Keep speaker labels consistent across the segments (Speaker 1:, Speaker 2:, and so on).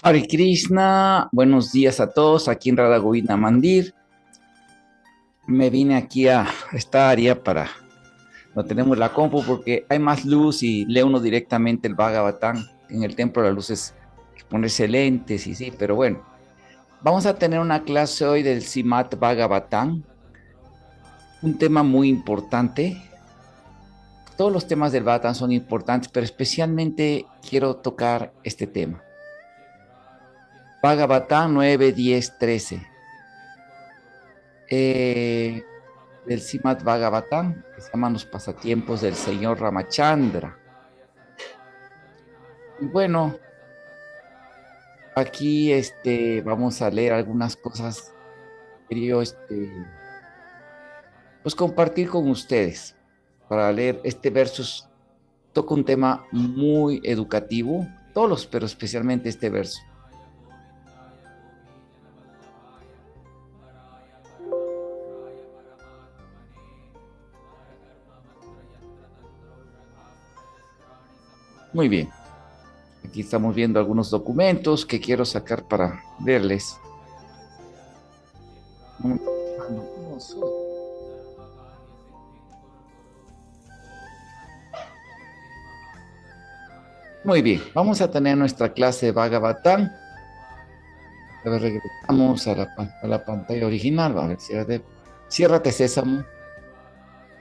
Speaker 1: Hare Krishna, buenos días a todos aquí en Radha Govinda Mandir. Me vine aquí a esta área para no tenemos la compu porque hay más luz y lee uno directamente el Bhagavatam. En el templo la luz es ponerse lentes y sí, pero bueno. Vamos a tener una clase hoy del Srimad Bhagavatam, un tema muy importante. Todos los temas del Bhagavatam son importantes, pero especialmente quiero tocar este tema. Bhagavatam 9, 10, 13. Del Srimad Bhagavatam, que se llaman Los pasatiempos del señor Ramachandra. Y bueno, aquí vamos a leer algunas cosas que quería pues compartir con ustedes. Para leer este verso, toca un tema muy educativo, todos, pero especialmente este verso. Muy bien, aquí estamos viendo algunos documentos que quiero sacar para verles. Muy bien, vamos a tener nuestra clase de Bhagavatam. A ver, regresamos a la pantalla original. A ver, ciérrate Sésamo.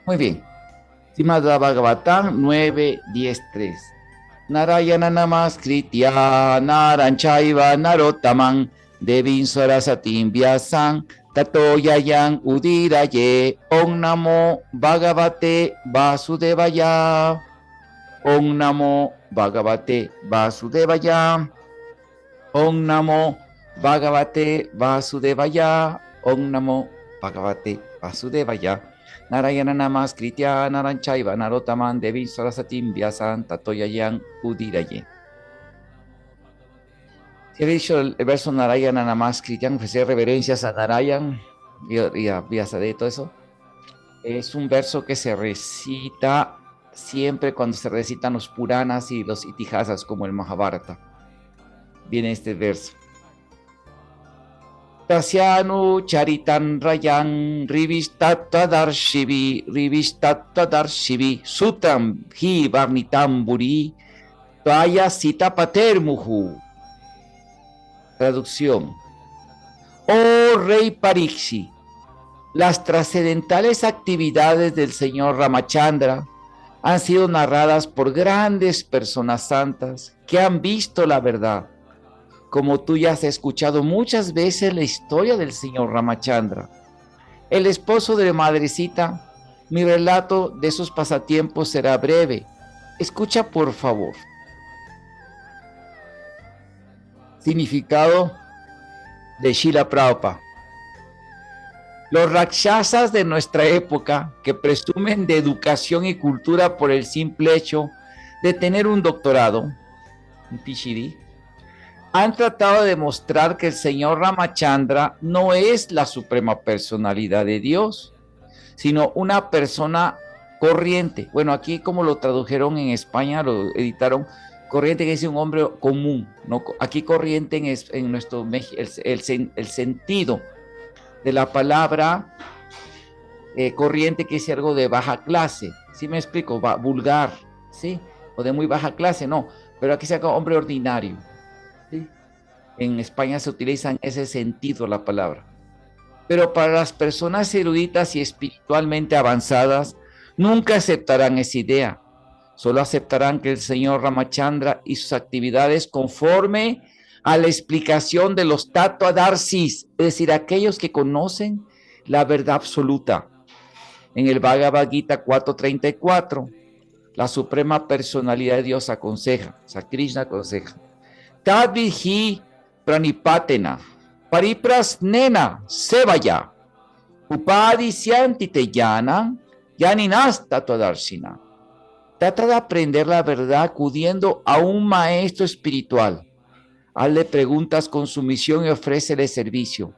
Speaker 1: Muy bien. Srimad Bhagavatam 9:10:3. Narayana Namaskritya Naranchaiva Narottaman Devim Sarasatim Vyasan Tato Yayan Udiraye Om Namo Bhagavate Vasudevaya. Om Namo Bhagavate Vasudevaya. Om Namo Bhagavate Vasudevaya. Om Namo Bhagavate Vasudevaya. Narayana Namaskritya Naranchaiva Narottaman Devim Sarasatim Vyasan Tatoyayan Udiraye. Si había dicho el verso Narayana Namaskritya, ofrecer reverencias a Narayan y a Vyasadeva y todo eso. Es un verso que se recita siempre cuando se recitan los Puranas y los Itihasas como el Mahabharata. Viene este verso. Tasyanu charitan rayan rivistattadarshivi sutram hi varnitamburi tvaya sita patermuhu. Traducción. Oh rey Parikshi, las trascendentales actividades del señor Ramachandra han sido narradas por grandes personas santas que han visto la verdad. Como tú ya has escuchado muchas veces la historia del señor Ramachandra, el esposo de Madrecita, mi relato de esos pasatiempos será breve. Escucha por favor. Significado de Srila Prabhupada. Los rakshasas de nuestra época, que presumen de educación y cultura por el simple hecho de tener un doctorado, un PhD, han tratado de demostrar que el señor Ramachandra no es la suprema personalidad de Dios, sino una persona corriente. Bueno, aquí como lo tradujeron en España, lo editaron, corriente que es un hombre común. ¿No? Aquí corriente en nuestro el sentido de la palabra corriente que es algo de baja clase. ¿Sí me explico? Vulgar, ¿sí? O de muy baja clase, no. Pero aquí se llama hombre ordinario. ¿Sí? En España se utiliza en ese sentido la palabra. Pero para las personas eruditas y espiritualmente avanzadas, nunca aceptarán esa idea. Solo aceptarán que el señor Ramachandra y sus actividades conforme a la explicación de los Tattvadarsis, es decir, aquellos que conocen la verdad absoluta. En el Bhagavad Gita 4:34, la suprema personalidad de Dios aconseja, o sea, Krishna aconseja, Tadvihi pranipatena, pariprasnena sevaya, upadisyanti te yana, yaninas tatuadarshina. Trata de aprender la verdad acudiendo a un maestro espiritual. Hazle preguntas con sumisión y ofrécele servicio.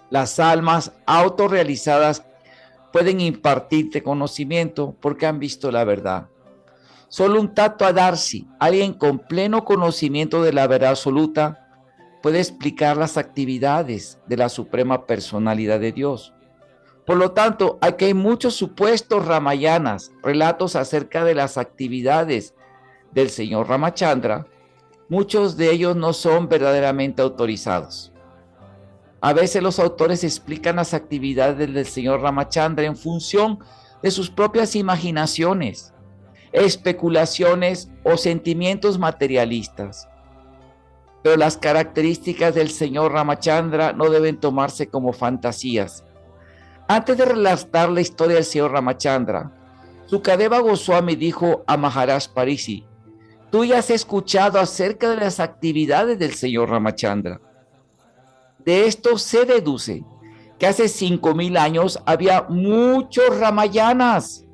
Speaker 1: Las almas autorrealizadas pueden impartirte conocimiento porque han visto la verdad. Solo un Tattvadarshi, alguien con pleno conocimiento de la verdad absoluta, puede explicar las actividades de la suprema personalidad de Dios. Por lo tanto, aquí hay muchos supuestos Ramayanas, relatos acerca de las actividades del señor Ramachandra. Muchos de ellos no son verdaderamente autorizados. A veces los autores explican las actividades del señor Ramachandra en función de sus propias imaginaciones, especulaciones o sentimientos materialistas. Pero las características del señor Ramachandra no deben tomarse como fantasías. Antes de relatar la historia del señor Ramachandra, Sukadeva Goswami dijo a Maharaj Parisi: tú ya has escuchado acerca de las actividades del señor Ramachandra. De esto se deduce que hace 5000 años había muchos Ramayanas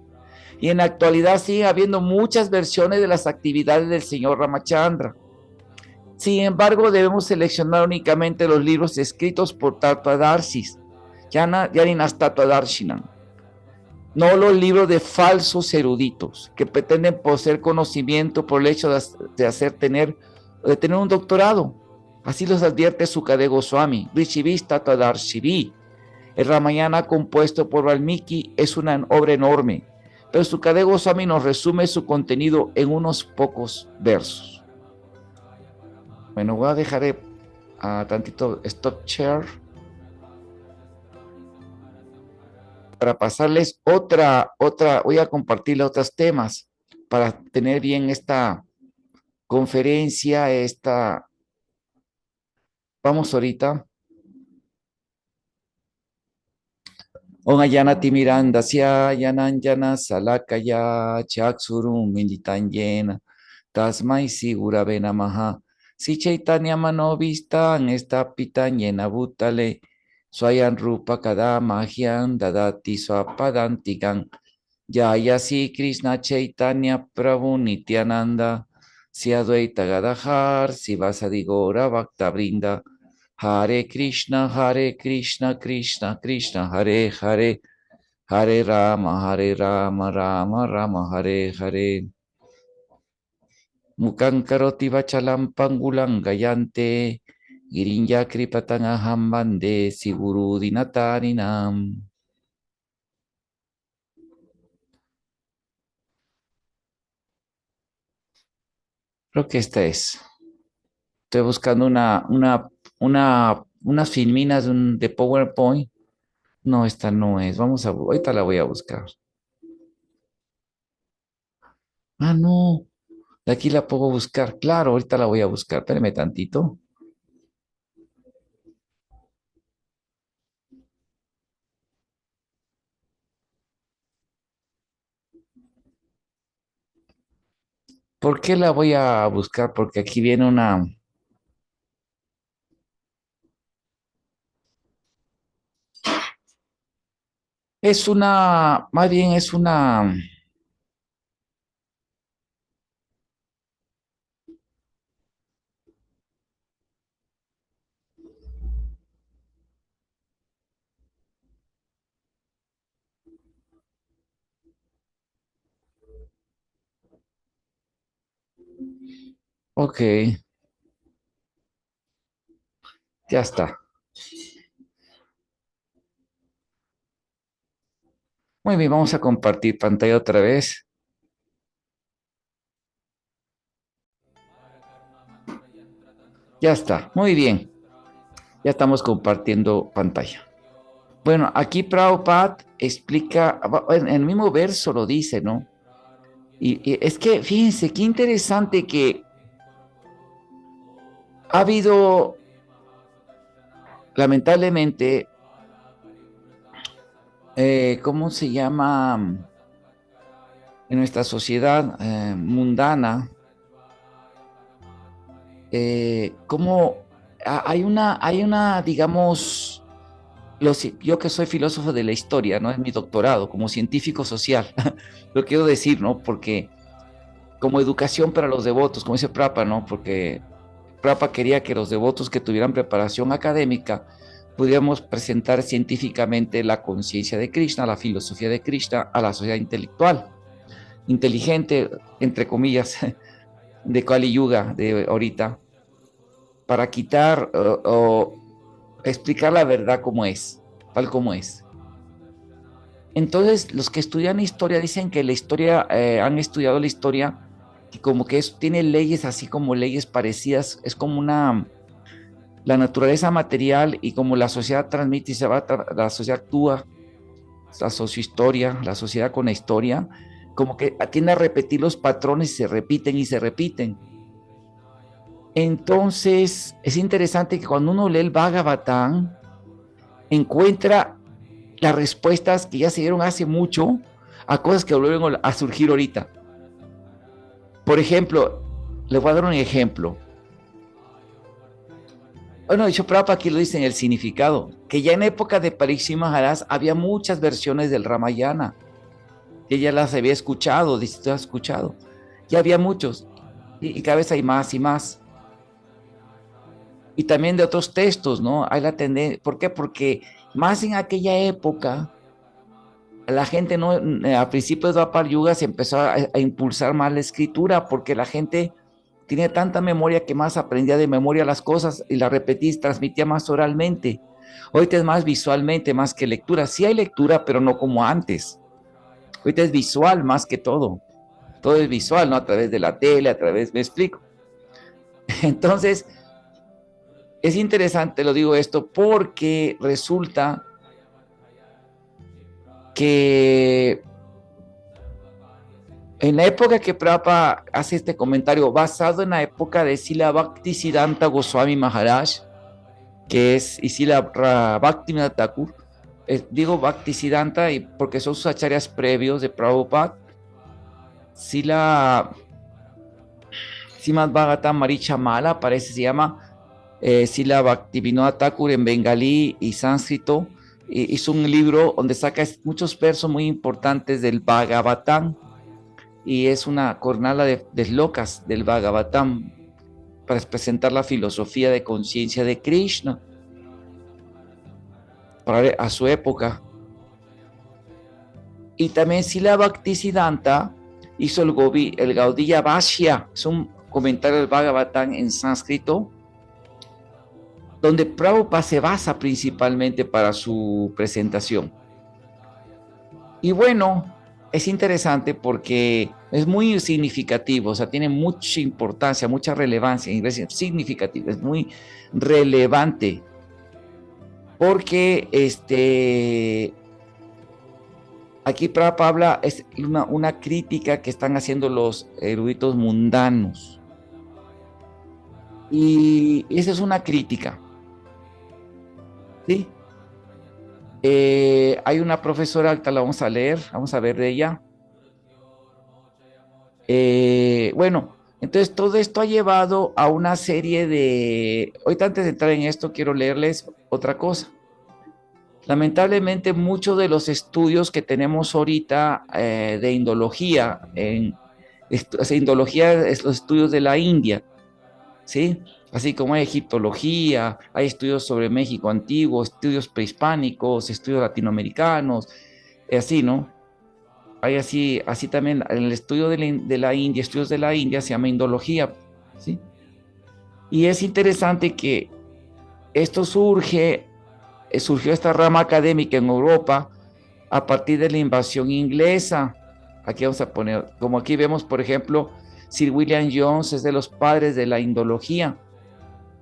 Speaker 1: y en la actualidad sigue habiendo muchas versiones de las actividades del señor Ramachandra. Sin embargo, debemos seleccionar únicamente los libros escritos por Tattvadarshis, Yaninas Tattvadarshina, no los libros de falsos eruditos que pretenden poseer conocimiento por el hecho de tener un doctorado. Así los advierte Sukadeva Goswami, Rishivis Tattvadarshi. El Ramayana compuesto por Valmiki es una obra enorme, pero Sukadeva Goswami nos resume su contenido en unos pocos versos. Bueno, voy a dejar tantito stop share para pasarles voy a compartirles otros temas para tener bien esta conferencia, vamos ahorita. Ongayana Timiranda, Sia Yananjana, Salakaya, Chaksurum, Militanyena, Tasmai Sigura Namaha, Si Chaitanya Manovistan, esta pitanyena butale, Swayan Rupa Kadamahyam, Dadati Swapadantigan, Yayasi Krishna Chaitanya Prabhu Nityananda, Si Advaita Gadahar, Si Vasadigora Bhakta Brinda, Hare Krishna, Krishna Krishna, Hare Hare, Hare Rama, Rama Rama, Hare Hare. Mukang karoti vachalam pangulang gayante, Girinya kripatangaham bande, Siguru dinatarinam. Creo que esta es. Estoy buscando unas filminas de PowerPoint. No, esta no es. Ahorita la voy a buscar. Ah, no. De aquí la puedo buscar. Claro, ahorita la voy a buscar. Espérame tantito. ¿Por qué la voy a buscar? Porque aquí viene más bien es ok, ya está. Muy bien, vamos a compartir pantalla otra vez. Ya está, muy bien. Ya estamos compartiendo pantalla. Bueno, aquí Prabhupada explica, en el mismo verso lo dice, ¿no? Y es que, fíjense, qué interesante que ha habido, lamentablemente, ¿cómo se llama? En nuestra sociedad mundana, como digamos, yo que soy filósofo de la historia, ¿no? Es mi doctorado como científico social, lo quiero decir, ¿no? Porque como educación para los devotos, como dice Prabhupada, ¿no? Porque Prabhupada quería que los devotos que tuvieran preparación académica pudiéramos presentar científicamente la conciencia de Krishna, la filosofía de Krishna a la sociedad intelectual. inteligente, entre comillas, de Kali Yuga de ahorita, para quitar o explicar la verdad como es, tal como es. Entonces, los que estudian historia dicen que la historia, han estudiado la historia, y como que tiene leyes así como leyes parecidas, es como la naturaleza material y como la sociedad transmite y la sociedad actúa, la sociohistoria, la sociedad con la historia, como que tiende a repetir los patrones y se repiten y se repiten. Entonces, es interesante que cuando uno lee el Bhagavatam, encuentra las respuestas que ya se dieron hace mucho a cosas que vuelven a surgir ahorita. Por ejemplo, les voy a dar un ejemplo. Bueno, dicho Prabhupada aquí lo dice en el significado, que ya en época de Parikshit Maharaj había muchas versiones del Ramayana, que ya las había escuchado, dice, tú has escuchado. Ya había muchos, y cada vez hay más y más. Y también de otros textos, ¿no? Hay la tendencia, ¿por qué? Porque más en aquella época, la gente no, a principios de Dwapar Yuga se empezó a impulsar más la escritura, porque la gente tiene tanta memoria que más aprendía de memoria las cosas y las repetía, transmitía más oralmente. Ahorita es más visualmente, más que lectura. Sí hay lectura, pero no como antes. Ahorita es visual más que todo. Todo es visual, ¿no? A través de la tele, a través, me explico. Entonces, es interesante, lo digo esto, porque resulta que en la época que Prabhupada hace este comentario, basado en la época de Srila Bhaktisiddhanta Goswami Maharaj, que es Srila Bhaktivinoda Thakur, digo Bhaktisiddhanta y porque son sus acharyas previos de Prabhupada, Srila Srimad Bhagavatam Marichamala, parece se llama, Srila Bhaktivinoda Thakur en bengalí y sánscrito, hizo un libro donde saca muchos versos muy importantes del Bhagavatam, y es una cornala de locas del Bhagavatam para presentar la filosofía de conciencia de Krishna a su época. Y también Srila Bhaktisiddhanta hizo el Gaudiya Bhashya, es un comentario del Bhagavatam en sánscrito, donde Prabhupada se basa principalmente para su presentación. Y bueno, es interesante porque es muy significativo, o sea, tiene mucha importancia, mucha relevancia, en inglés significativo, es muy relevante, porque aquí Prabhupada habla, es una crítica que están haciendo los eruditos mundanos. Y esa es una crítica, ¿sí? Hay una profesora, ahorita la vamos a leer, vamos a ver de ella. Bueno, entonces todo esto ha llevado a una serie de... Ahorita antes de entrar en esto, quiero leerles otra cosa. Lamentablemente, muchos de los estudios que tenemos ahorita de indología, indología es los estudios de la India, ¿sí? Así como hay egiptología, hay estudios sobre México antiguo, estudios prehispánicos, estudios latinoamericanos, así, ¿no? Hay así también, en el estudio de la India, estudios de la India se llama indología, ¿sí? Y es interesante que esto surgió esta rama académica en Europa a partir de la invasión inglesa. Aquí vamos a poner, como aquí vemos, por ejemplo, Sir William Jones es de los padres de la indología.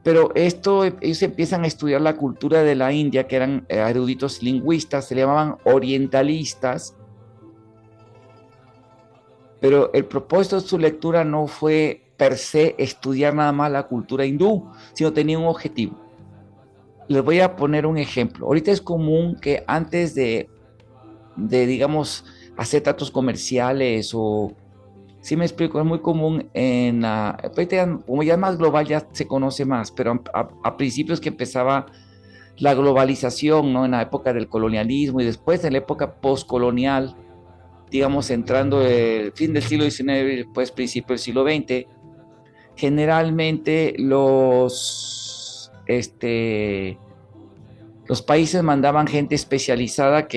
Speaker 1: Pero ellos empiezan a estudiar la cultura de la India, que eran eruditos lingüistas, se le llamaban orientalistas, pero el propósito de su lectura no fue per se estudiar nada más la cultura hindú, sino tenía un objetivo. Les voy a poner un ejemplo. Ahorita es común que antes de digamos, hacer tratos comerciales o, sí me explico, es muy común como ya es más global, ya se conoce más, pero a principios que empezaba la globalización, ¿no? En la época del colonialismo y después en la época postcolonial, digamos, entrando el fin del siglo XIX y después principio del siglo XX, generalmente los países mandaban gente especializada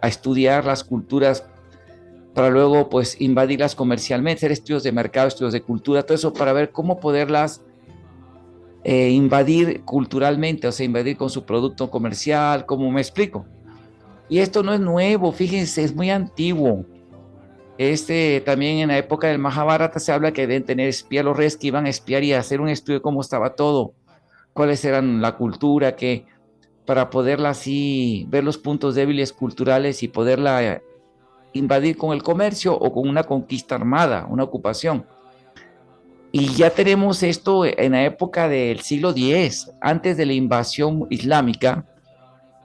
Speaker 1: a estudiar las culturas para luego pues invadirlas comercialmente, hacer estudios de mercado, estudios de cultura, todo eso para ver cómo poderlas invadir culturalmente, o sea, invadir con su producto comercial, ¿cómo me explico? Y esto no es nuevo, fíjense, es muy antiguo. También en la época del Mahabharata se habla que deben tener espía los reyes que iban a espiar y hacer un estudio de cómo estaba todo, cuáles eran la cultura, que para poderla así ver los puntos débiles culturales y poderla invadir con el comercio o con una conquista armada, una ocupación. Y ya tenemos esto en la época del siglo X, antes de la invasión islámica,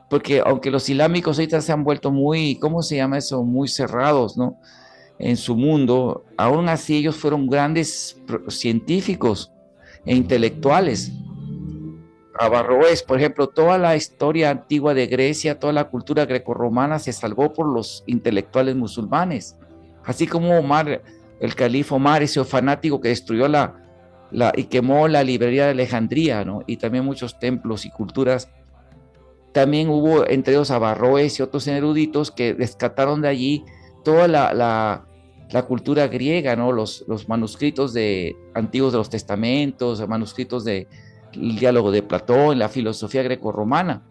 Speaker 1: porque aunque los islámicos ahorita se han vuelto muy, ¿cómo se llama eso? Muy cerrados, ¿no? En su mundo, aún así ellos fueron grandes científicos e intelectuales. Averroes, por ejemplo, toda la historia antigua de Grecia, toda la cultura grecorromana se salvó por los intelectuales musulmanes, así como Omar, el califa Omar, ese fanático que destruyó y quemó la librería de Alejandría, ¿no? Y también muchos templos y culturas. También hubo entre ellos Averroes y otros eruditos que rescataron de allí toda la cultura griega, ¿no? Los manuscritos antiguos de los testamentos, manuscritos del diálogo de Platón, la filosofía grecorromana,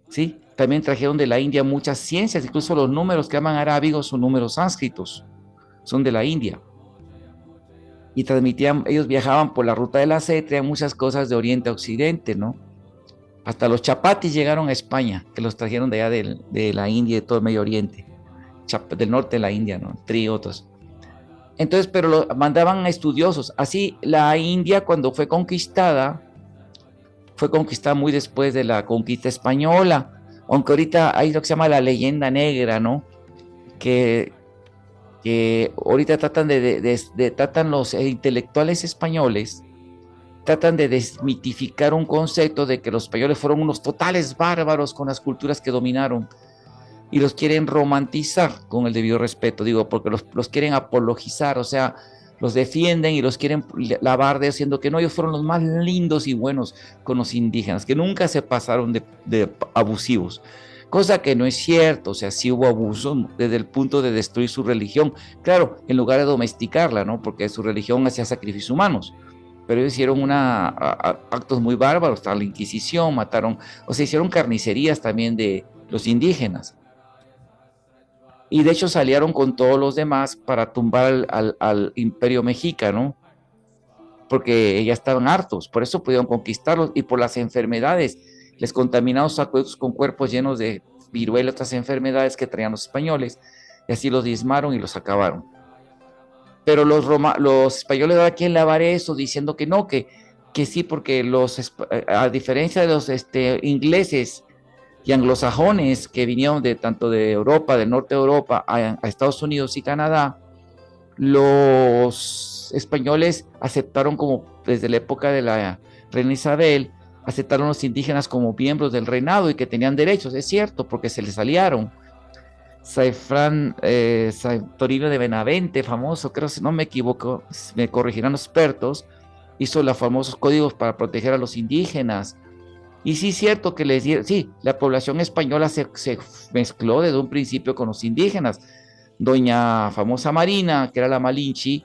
Speaker 1: ¿sí? También trajeron de la India muchas ciencias, incluso los números que llaman arábigos son números sánscritos, son de la India. Y transmitían, ellos viajaban por la ruta de la seda, traían muchas cosas de Oriente a Occidente, ¿no? Hasta los chapatis llegaron a España, que los trajeron de allá de la India y de todo el Medio Oriente, del norte de la India, ¿no? Otros. Entonces, pero mandaban a estudiosos. Así, la India cuando fue conquistada muy después de la conquista española, aunque ahorita hay lo que se llama la leyenda negra, ¿no? Que ahorita tratan los intelectuales españoles, tratan de desmitificar un concepto de que los españoles fueron unos totales bárbaros con las culturas que dominaron y los quieren romantizar con el debido respeto, digo, porque los quieren apologizar, o sea, los defienden y los quieren lavar diciendo que no, ellos fueron los más lindos y buenos con los indígenas, que nunca se pasaron de abusivos. Cosa que no es cierto, o sea, sí hubo abuso desde el punto de destruir su religión, claro, en lugar de domesticarla, ¿no? Porque su religión hacía sacrificios humanos, pero ellos hicieron actos muy bárbaros, hasta la Inquisición, mataron, o sea, hicieron carnicerías también de los indígenas. Y de hecho salieron con todos los demás para tumbar al imperio mexica, ¿no? Porque ya estaban hartos, por eso pudieron conquistarlos y por las enfermedades. Les contaminaron sus acueductos con cuerpos llenos de viruela y otras enfermedades que traían los españoles, y así los diezmaron y los acabaron. Pero los españoles ahora quieren lavar eso diciendo que no, que sí, porque a diferencia de los ingleses y anglosajones que vinieron tanto de Europa, del norte de Europa, a Estados Unidos y Canadá, los españoles aceptaron como desde la época de la reina Isabel, aceptaron a los indígenas como miembros del reinado y que tenían derechos, es cierto, porque se les aliaron. Toribio de Benavente, famoso, creo, si no me equivoco, me corregirán los expertos, hizo los famosos códigos para proteger a los indígenas. Y sí es cierto que la población española se mezcló desde un principio con los indígenas. Doña famosa Marina, que era la Malinche,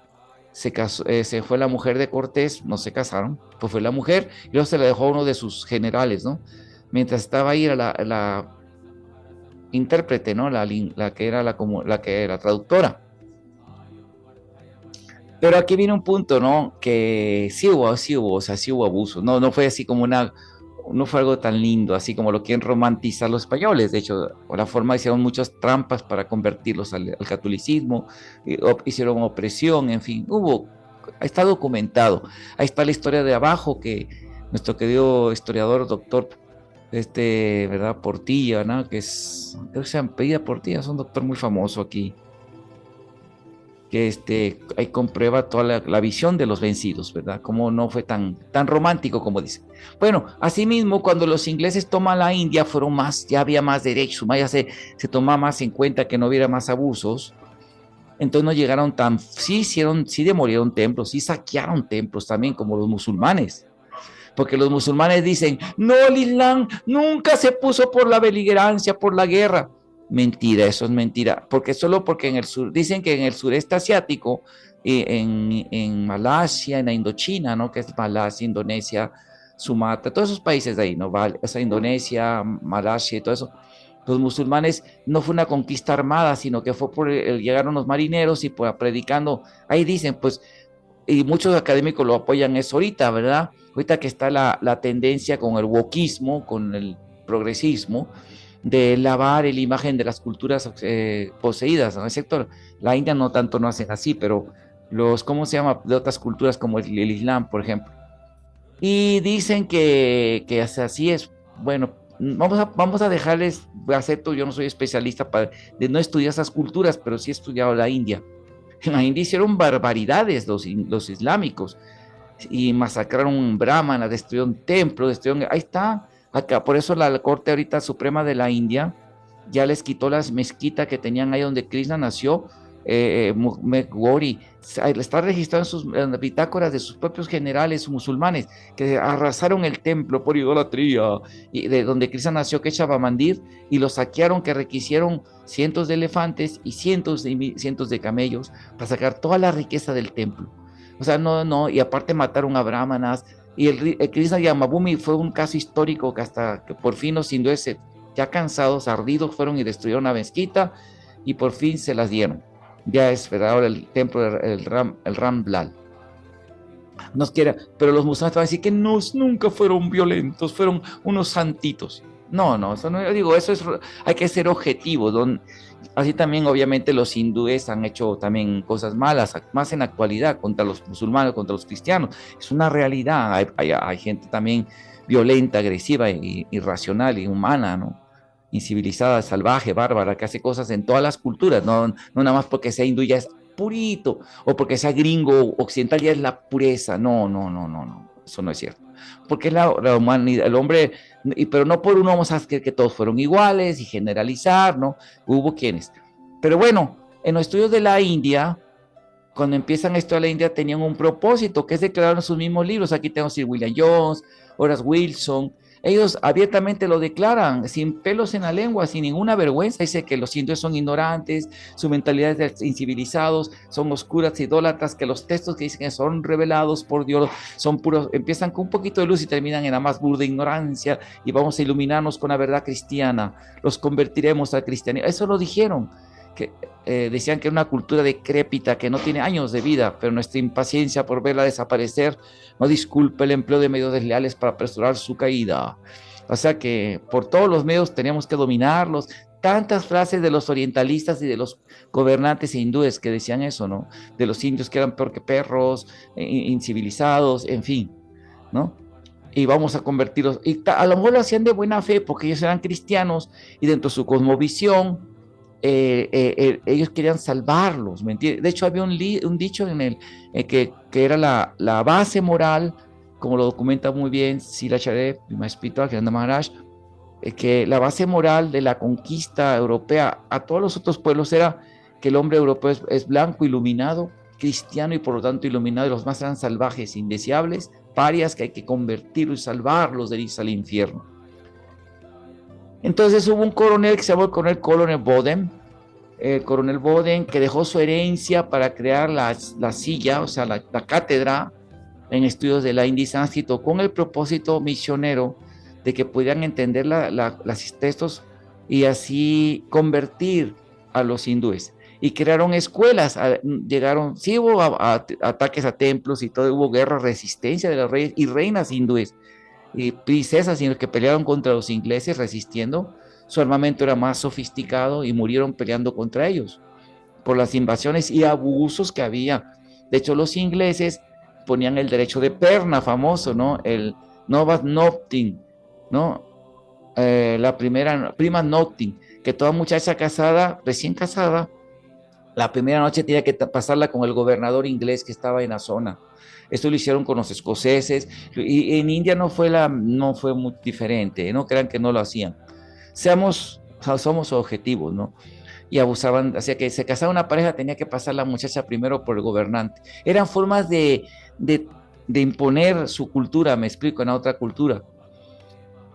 Speaker 1: se fue la mujer de Cortés, no se casaron, pues fue la mujer, y luego se la dejó a uno de sus generales, ¿no? Mientras estaba ahí era la intérprete, ¿no? La que era la traductora. Pero aquí viene un punto, ¿no? Que sí hubo, o sea, sí hubo abuso. No fue así como no fue algo tan lindo, así como lo quieren romantizar los españoles. De hecho, por la forma hicieron muchas trampas para convertirlos al catolicismo, hicieron opresión, en fin, está documentado. Ahí está la historia de abajo que nuestro querido historiador, doctor ¿verdad? Portilla, ¿no? Creo que se apellida Portilla, es un doctor muy famoso aquí, que ahí comprueba toda la visión de los vencidos, ¿verdad? Como no fue tan romántico como dice. Bueno, asimismo, cuando los ingleses toman la India, ya había más derechos, ya se tomaba más en cuenta que no hubiera más abusos, entonces no llegaron sí demolieron templos, sí saquearon templos también, como los musulmanes. Porque los musulmanes dicen, no, el Islam nunca se puso por la beligerancia, por la guerra. Mentira, eso es mentira, porque solo porque en el sur, dicen que en el sureste asiático, en Malasia, en la Indochina, ¿no? Que es Malasia, Indonesia, Sumatra, todos esos países de ahí, ¿no? Vale, esa Indonesia, Malasia y todo eso, los musulmanes no fue una conquista armada, sino que fue por llegaron los marineros y pues predicando, ahí dicen, pues, y muchos académicos lo apoyan eso ahorita, ¿verdad? Ahorita que está la tendencia con el wokismo, con el progresismo, de lavar la imagen de las culturas poseídas, ¿no? Excepto la India no tanto no hacen así, pero los, ¿cómo se llama? De otras culturas como el Islam, por ejemplo. Y dicen que así es. Bueno, vamos a dejarles, acepto, yo no soy especialista de no estudiar esas culturas, pero sí he estudiado la India. En la India hicieron barbaridades los islámicos y masacraron brahmanas, destruyeron templos, destruyeron, ahí está, acá, por eso la Corte ahorita Suprema de la India ya les quitó las mezquitas que tenían ahí donde Krishna nació, Megwori, está registrado en sus bitácoras de sus propios generales musulmanes que arrasaron el templo por idolatría y de donde Krishna nació, que es Chavamandir, y lo saquearon, que requisieron cientos de elefantes y cientos de camellos para sacar toda la riqueza del templo. O sea, no, y aparte mataron a brahmanas, y el Krishna Yamabumi fue un caso histórico que hasta que por fin los hindúes, ya cansados, ardidos, fueron y destruyeron la mezquita, y por fin se las dieron. Ya es, ¿verdad? Ahora el templo, el Ramblal. Nos quiera, pero los musulmanes van a decir que nunca fueron violentos, fueron unos santitos. No, eso no, yo digo, eso es, hay que ser objetivos. Así también, obviamente, los hindúes han hecho también cosas malas, más en la actualidad, contra los musulmanes, contra los cristianos. Es una realidad. Hay gente también violenta, agresiva, irracional, inhumana, ¿no? Incivilizada, salvaje, bárbara, que hace cosas en todas las culturas, no nada más porque sea hindú ya es purito, o porque sea gringo occidental ya es la pureza. No, eso no es cierto. Porque la humanidad, el hombre, pero no por uno vamos a creer que todos fueron iguales y generalizar, ¿no? Hubo quienes. Pero bueno, en los estudios de la India, cuando empiezan esto de la India, tenían un propósito, que es declarar en sus mismos libros. Aquí tenemos a Sir William Jones, Horace Wilson. Ellos abiertamente lo declaran, sin pelos en la lengua, sin ninguna vergüenza. Dice que los hindúes son ignorantes, su mentalidad es de incivilizados, son oscuras, idólatras, que los textos que dicen que son revelados por Dios son puros, empiezan con un poquito de luz y terminan en la más burda ignorancia, y vamos a iluminarnos con la verdad cristiana, los convertiremos al cristianismo. Eso lo dijeron. Que decían que era una cultura decrépita, que no tiene años de vida, pero nuestra impaciencia por verla desaparecer no disculpa el empleo de medios desleales para apresurar su caída. O sea que por todos los medios tenemos que dominarlos. Tantas frases de los orientalistas y de los gobernantes hindúes que decían eso, ¿no? De los indios que eran peor que perros, incivilizados, en fin, ¿no? Y vamos a convertirlos, y a lo mejor lo hacían de buena fe porque ellos eran cristianos y dentro de su cosmovisión ellos querían salvarlos, ¿me entiendes? De hecho, había un dicho en que era la base moral, como lo documenta muy bien Sila Charev, mi maestro espiritual, Kiranda Maharaj, que la base moral de la conquista europea a todos los otros pueblos era que el hombre europeo es blanco, iluminado, cristiano y por lo tanto iluminado, y los más eran salvajes, indeseables, parias que hay que convertirlos y salvarlos de irse al infierno. Entonces hubo un coronel que se llamó el coronel Boden, que dejó su herencia para crear la silla, o sea, la cátedra en estudios de la India y sánscrito, con el propósito misionero de que pudieran entender los textos y así convertir a los hindúes. Y crearon escuelas, llegaron, sí hubo ataques a templos y todo, hubo guerra, resistencia de los reyes y reinas hindúes y princesas, sino que pelearon contra los ingleses resistiendo. Su armamento era más sofisticado y murieron peleando contra ellos por las invasiones y abusos que había. De hecho, los ingleses ponían el derecho de perna famoso, ¿no? El Novas Noctin, ¿no? La prima Noctin, que toda muchacha casada, recién casada, la primera noche tenía que pasarla con el gobernador inglés que estaba en la zona. Esto lo hicieron con los escoceses, y en India no fue muy diferente, no crean que no lo hacían. Somos objetivos, ¿no? Y abusaban, hacía que se casaba una pareja, tenía que pasar la muchacha primero por el gobernante. Eran formas de imponer su cultura, me explico, en otra cultura.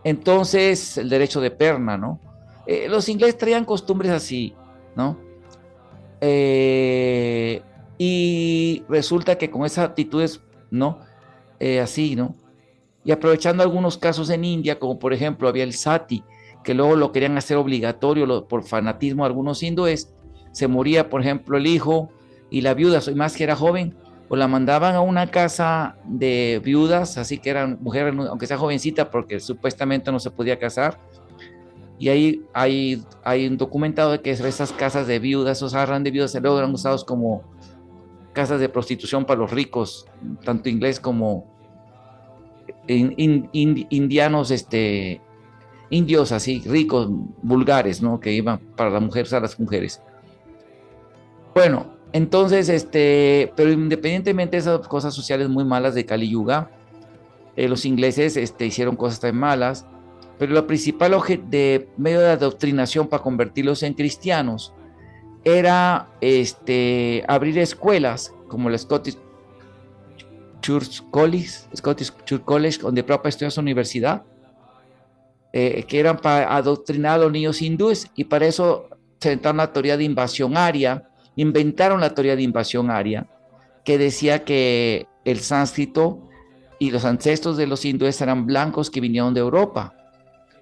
Speaker 1: Entonces, el derecho de perna, ¿no? Los ingleses traían costumbres así, ¿no? Eh, y resulta que con esas actitudes, ¿no? Así, ¿no? Y aprovechando algunos casos en India, como por ejemplo había el sati, que luego lo querían hacer obligatorio por fanatismo de algunos hindúes, se moría, por ejemplo, el hijo y la viuda, soy más que era joven, o la mandaban a una casa de viudas, así que eran mujeres, aunque sea jovencita, porque supuestamente no se podía casar, y ahí hay un documentado de que esas casas de viudas, esos arran de viudas, se luego eran usados como casas de prostitución para los ricos, tanto inglés como indianos, indios así, ricos, vulgares, ¿no? Que iban para las mujeres, a las mujeres. Bueno, entonces, pero independientemente de esas cosas sociales muy malas de Kali Yuga, los ingleses hicieron cosas tan malas, pero lo principal de medio de adoctrinación para convertirlos en cristianos era abrir escuelas como la Scottish Church College, donde Prabhupada estudió en su universidad, que eran para adoctrinar a los niños hindúes, y para eso se inventaron la teoría de invasión aria, que decía que el sánscrito y los ancestros de los hindúes eran blancos que vinieron de Europa,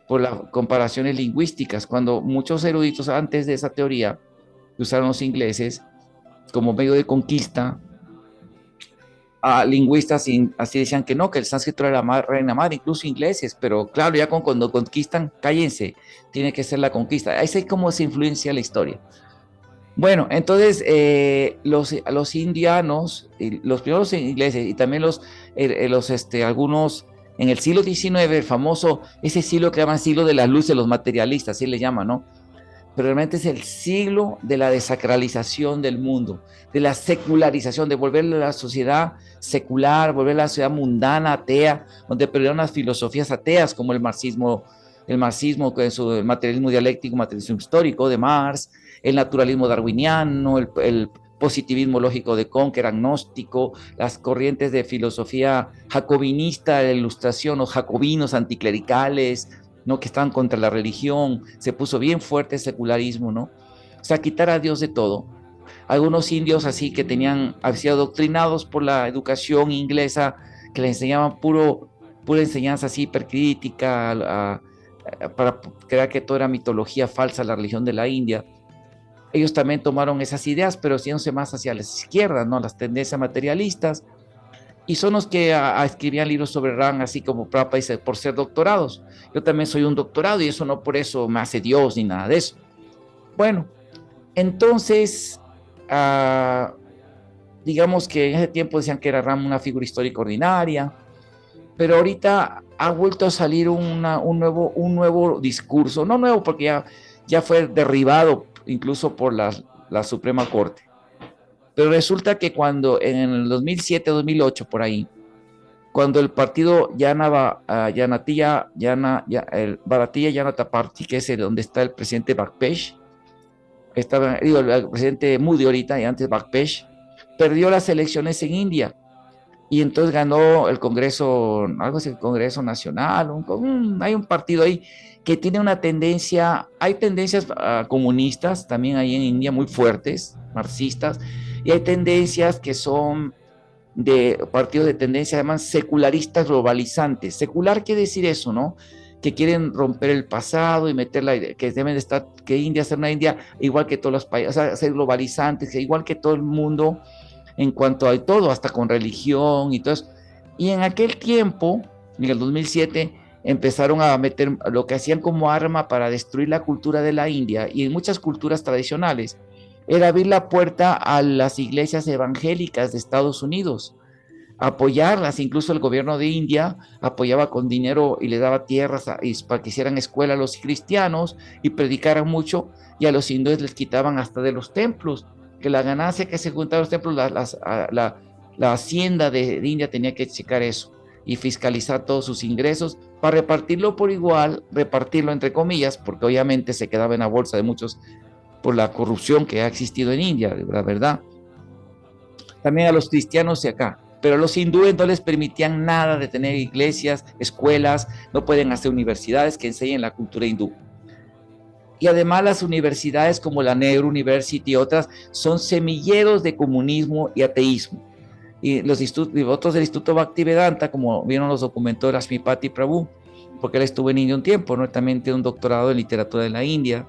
Speaker 1: por las comparaciones lingüísticas, cuando muchos eruditos antes de esa teoría que usaron los ingleses como medio de conquista, a lingüistas así decían que no, que el sánscrito era la reina madre, incluso ingleses, pero claro, ya cuando conquistan, cállense, tiene que ser la conquista. Ahí es como se influencia la historia. Bueno, entonces los indianos, los primeros ingleses y también algunos en el siglo XIX, el famoso, ese siglo que llaman siglo de la luz de los materialistas, así le llaman, ¿no? Pero realmente es el siglo de la desacralización del mundo, de la secularización, de volver a la sociedad secular, volver a la sociedad mundana, atea, donde perdieron las filosofías ateas como el marxismo con el materialismo dialéctico, materialismo histórico de Marx, el naturalismo darwiniano, el positivismo lógico de Kant, que era agnóstico, las corrientes de filosofía jacobinista, la ilustración, los jacobinos anticlericales, ¿no? Que estaban contra la religión, se puso bien fuerte el secularismo, ¿no? O sea, quitar a Dios de todo. Algunos indios así que habían sido adoctrinados por la educación inglesa, que les enseñaban pura enseñanza así hipercrítica, para creer que todo era mitología falsa, la religión de la India. Ellos también tomaron esas ideas, pero haciéndose más hacia las izquierdas, ¿no? Las tendencias materialistas, y son los que escribían libros sobre Ram, así como Prabhupada dice, por ser doctorados. Yo también soy un doctorado y eso no por eso me hace Dios ni nada de eso. Bueno, entonces, digamos que en ese tiempo decían que era Ram una figura histórica ordinaria, pero ahorita ha vuelto a salir un nuevo discurso, no nuevo porque ya fue derribado incluso por la Suprema Corte. Pero resulta que cuando en el 2007, 2008, por ahí, cuando el partido Bharatiya Janata Party, que es donde está el presidente Bhakpesh, el presidente Modi ahorita y antes Bhakpesh, perdió las elecciones en India y entonces ganó el Congreso, algo así, el Congreso Nacional, hay un partido ahí que tiene una tendencia, hay tendencias comunistas también ahí en India muy fuertes, marxistas, y hay tendencias que son de partidos de tendencia, además secularistas globalizantes. Secular quiere decir eso, ¿no? Que quieren romper el pasado y meter la idea, que deben de estar, que India sea una India igual que todos los países, o sea, ser globalizantes, igual que todo el mundo en cuanto a todo, hasta con religión y todo eso. Y en aquel tiempo, en el 2007, empezaron a meter lo que hacían como arma para destruir la cultura de la India y en muchas culturas tradicionales, era abrir la puerta a las iglesias evangélicas de Estados Unidos, apoyarlas. Incluso el gobierno de India apoyaba con dinero y le daba tierras para que hicieran escuela a los cristianos y predicaran mucho, y a los hindúes les quitaban hasta de los templos, que la ganancia que se juntaba a los templos, la hacienda de India tenía que checar eso y fiscalizar todos sus ingresos para repartirlo por igual, repartirlo entre comillas, porque obviamente se quedaba en la bolsa de muchos por la corrupción que ha existido en India, la verdad. También a los cristianos de acá, pero a los hindúes no les permitían nada de tener iglesias, escuelas, no pueden hacer universidades que enseñen la cultura hindú. Y además las universidades como la Nehru University y otras son semilleros de comunismo y ateísmo. Y los otros del Instituto Bhaktivedanta, como vieron los documentos de Rashmipati Prabhu, porque él estuvo en India un tiempo, ¿no? También tiene un doctorado en literatura de la India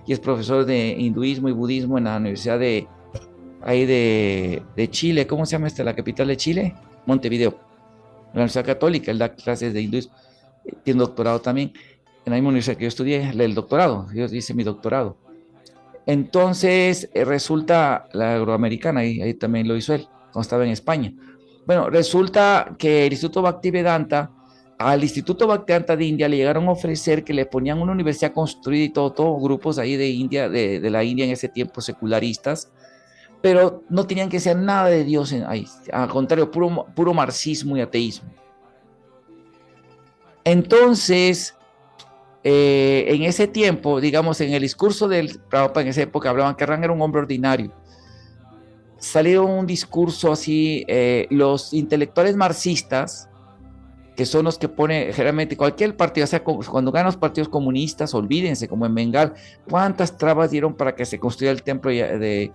Speaker 1: y es profesor de hinduismo y budismo en la Universidad de Chile. ¿Cómo se llama esta? La capital de Chile, Montevideo. La Universidad Católica, él da clases de hinduismo, tiene un doctorado también. En la misma universidad que yo estudié, el doctorado, yo hice mi doctorado. Entonces, resulta la agroamericana, ahí también lo hizo él, cuando estaba en España. Bueno, resulta que el Instituto Bhaktivedanta, al Instituto Bhaktivedanta de India le llegaron a ofrecer que le ponían una universidad construida y todo grupos ahí de India, de la India en ese tiempo secularistas, pero no tenían que ser nada de Dios ahí, al contrario, puro marxismo y ateísmo. Entonces, en ese tiempo, digamos, en el discurso del Prabhupada en esa época, hablaban que Ram era un hombre ordinario. Salieron un discurso así, los intelectuales marxistas, que son los que pone generalmente cualquier partido, o sea, cuando ganan los partidos comunistas, olvídense, como en Bengal, cuántas trabas dieron para que se construyera el templo de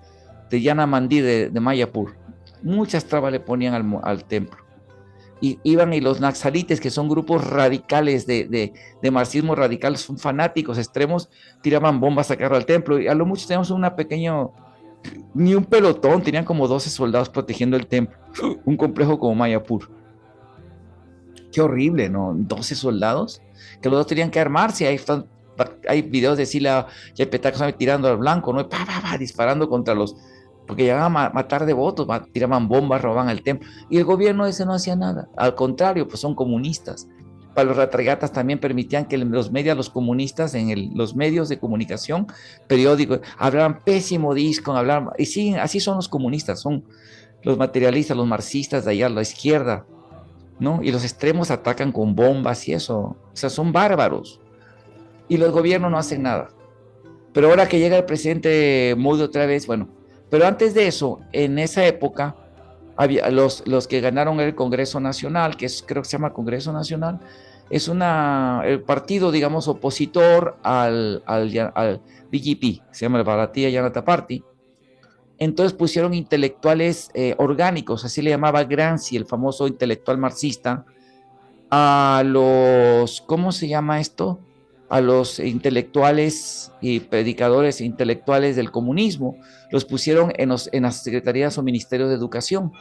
Speaker 1: Jana Mandir de Mayapur. Muchas trabas le ponían al templo. Y iban y los naxalites, que son grupos radicales de marxismo radical, son fanáticos extremos, tiraban bombas a sacarlo al templo. Y a lo mucho teníamos una pequeña, ni un pelotón, tenían como 12 soldados protegiendo el templo. Un complejo como Mayapur. Qué horrible, ¿no? 12 soldados, que los dos tenían que armarse. Hay videos de Sila y el Petaco tirando al blanco, ¿no? Disparando contra los, porque llegaban a matar devotos, tiraban bombas, robaban el templo. Y el gobierno ese no hacía nada. Al contrario, pues son comunistas. Para los ratragatas también permitían que los comunistas, los medios de comunicación, periódicos, hablaban pésimo disco, y sí, así son los comunistas, son los materialistas, los marxistas de allá, la izquierda, ¿no? Y los extremos atacan con bombas y eso. O sea, son bárbaros. Y los gobiernos no hacen nada. Pero ahora que llega el presidente Modi otra vez, bueno, pero antes de eso, en esa época, había los que ganaron el Congreso Nacional, creo que se llama Congreso Nacional, es el partido, digamos, opositor al BJP, se llama el Bharatiya Janata Party. Entonces pusieron intelectuales orgánicos, así le llamaba Gramsci, el famoso intelectual marxista, a los, ¿cómo se llama esto? A los intelectuales y predicadores intelectuales del comunismo, los pusieron en las secretarías o ministerios de educación.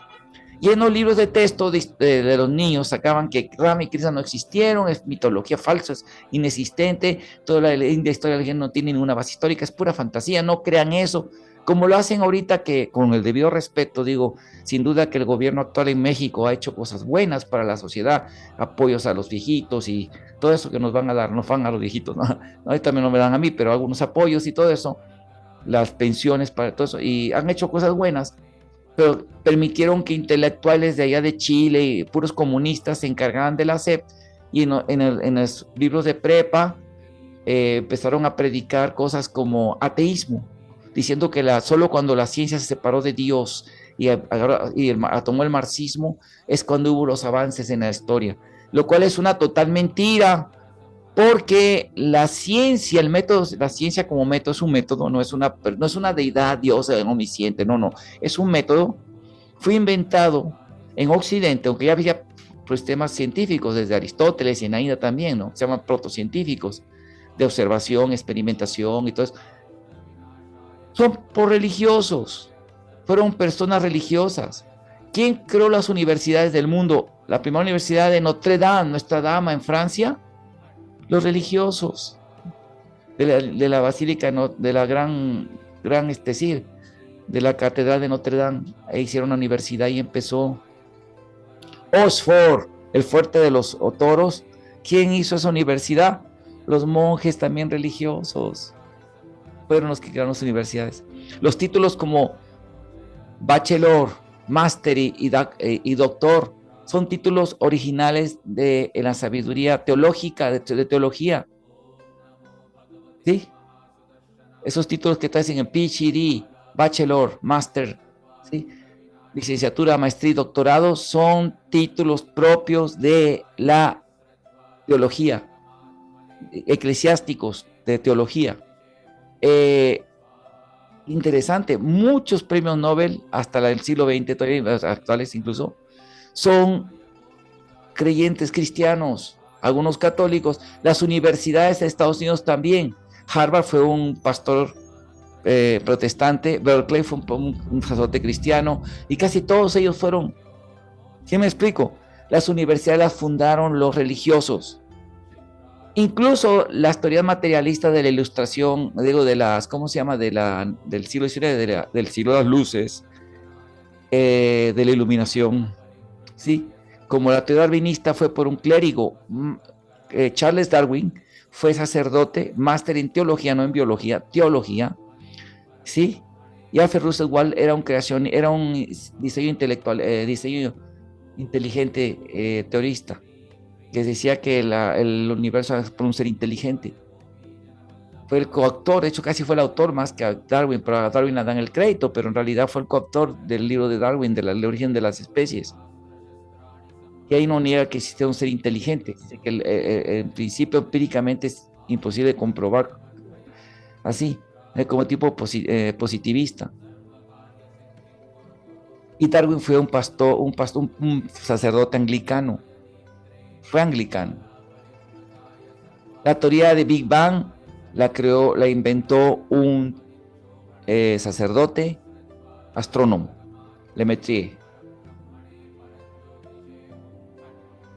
Speaker 1: Y en los libros de texto de los niños sacaban que Rama y Krishna no existieron, es mitología falsa, es inexistente, toda la historia de la no tiene ninguna base histórica, es pura fantasía, no crean eso. Como lo hacen ahorita, que con el debido respeto, digo, sin duda que el gobierno actual en México ha hecho cosas buenas para la sociedad, apoyos a los viejitos y todo eso que nos van a dar, nos van a los viejitos, ¿no? A mí también no me dan a mí, pero algunos apoyos y todo eso, las pensiones para todo eso, y han hecho cosas buenas, pero permitieron que intelectuales de allá de Chile y puros comunistas se encargaran de la SEP y en los libros de prepa empezaron a predicar cosas como diciendo que solo cuando la ciencia se separó de Dios y tomó el marxismo es cuando hubo los avances en la historia, lo cual es una total mentira, porque la ciencia, la ciencia como método es un método, no es una deidad, Dios omnisciente, no, es un método, fue inventado en Occidente, aunque ya había pues, temas científicos desde Aristóteles y en la India también, ¿no? Se llaman protocientíficos, de observación, experimentación y todo eso. Son por religiosos, fueron personas religiosas. ¿Quién creó las universidades del mundo? La primera universidad de Notre Dame, Nuestra Dama en Francia, los religiosos de la basílica, de la de la catedral de Notre Dame, hicieron una universidad y empezó Oxford, el fuerte de los toros. ¿Quién hizo esa universidad? Los monjes también religiosos fueron los que crearon las universidades. Los títulos como bachelor, máster y doctor son títulos originales de la sabiduría teológica, de teología. ¿Sí? Esos títulos que traen en PhD, bachelor, máster, ¿sí? Licenciatura, maestría y doctorado son títulos propios de la teología, eclesiásticos de teología. Interesante, muchos premios Nobel hasta el siglo XX, todavía actuales incluso, son creyentes cristianos, algunos católicos. Las universidades de Estados Unidos también. Harvard fue un pastor protestante, Berkeley fue un sacerdote cristiano, y casi todos ellos fueron, ¿sí me explico? Las universidades las fundaron los religiosos. Incluso las teorías materialistas de la ilustración, digo, de las, ¿cómo se llama? Del siglo XIX, del siglo de las luces, de la iluminación, ¿sí? Como la teoría darwinista fue por un clérigo, Charles Darwin fue sacerdote, máster en teología, no en biología, teología, ¿sí? Y Alfred Russel Wallace era un diseño intelectual, diseño inteligente, teorista, que decía que el universo es por un ser inteligente. Fue el coautor, de hecho casi fue el autor más que a Darwin, pero a Darwin le dan el crédito, pero en realidad fue el coautor del libro de Darwin, del origen de las especies. Y ahí no niega que existe un ser inteligente, dice que en principio empíricamente es imposible comprobar así, como tipo positivista. Y Darwin fue un sacerdote anglicano, fue anglicano. La teoría de Big Bang la inventó un sacerdote astrónomo, Lemaitre.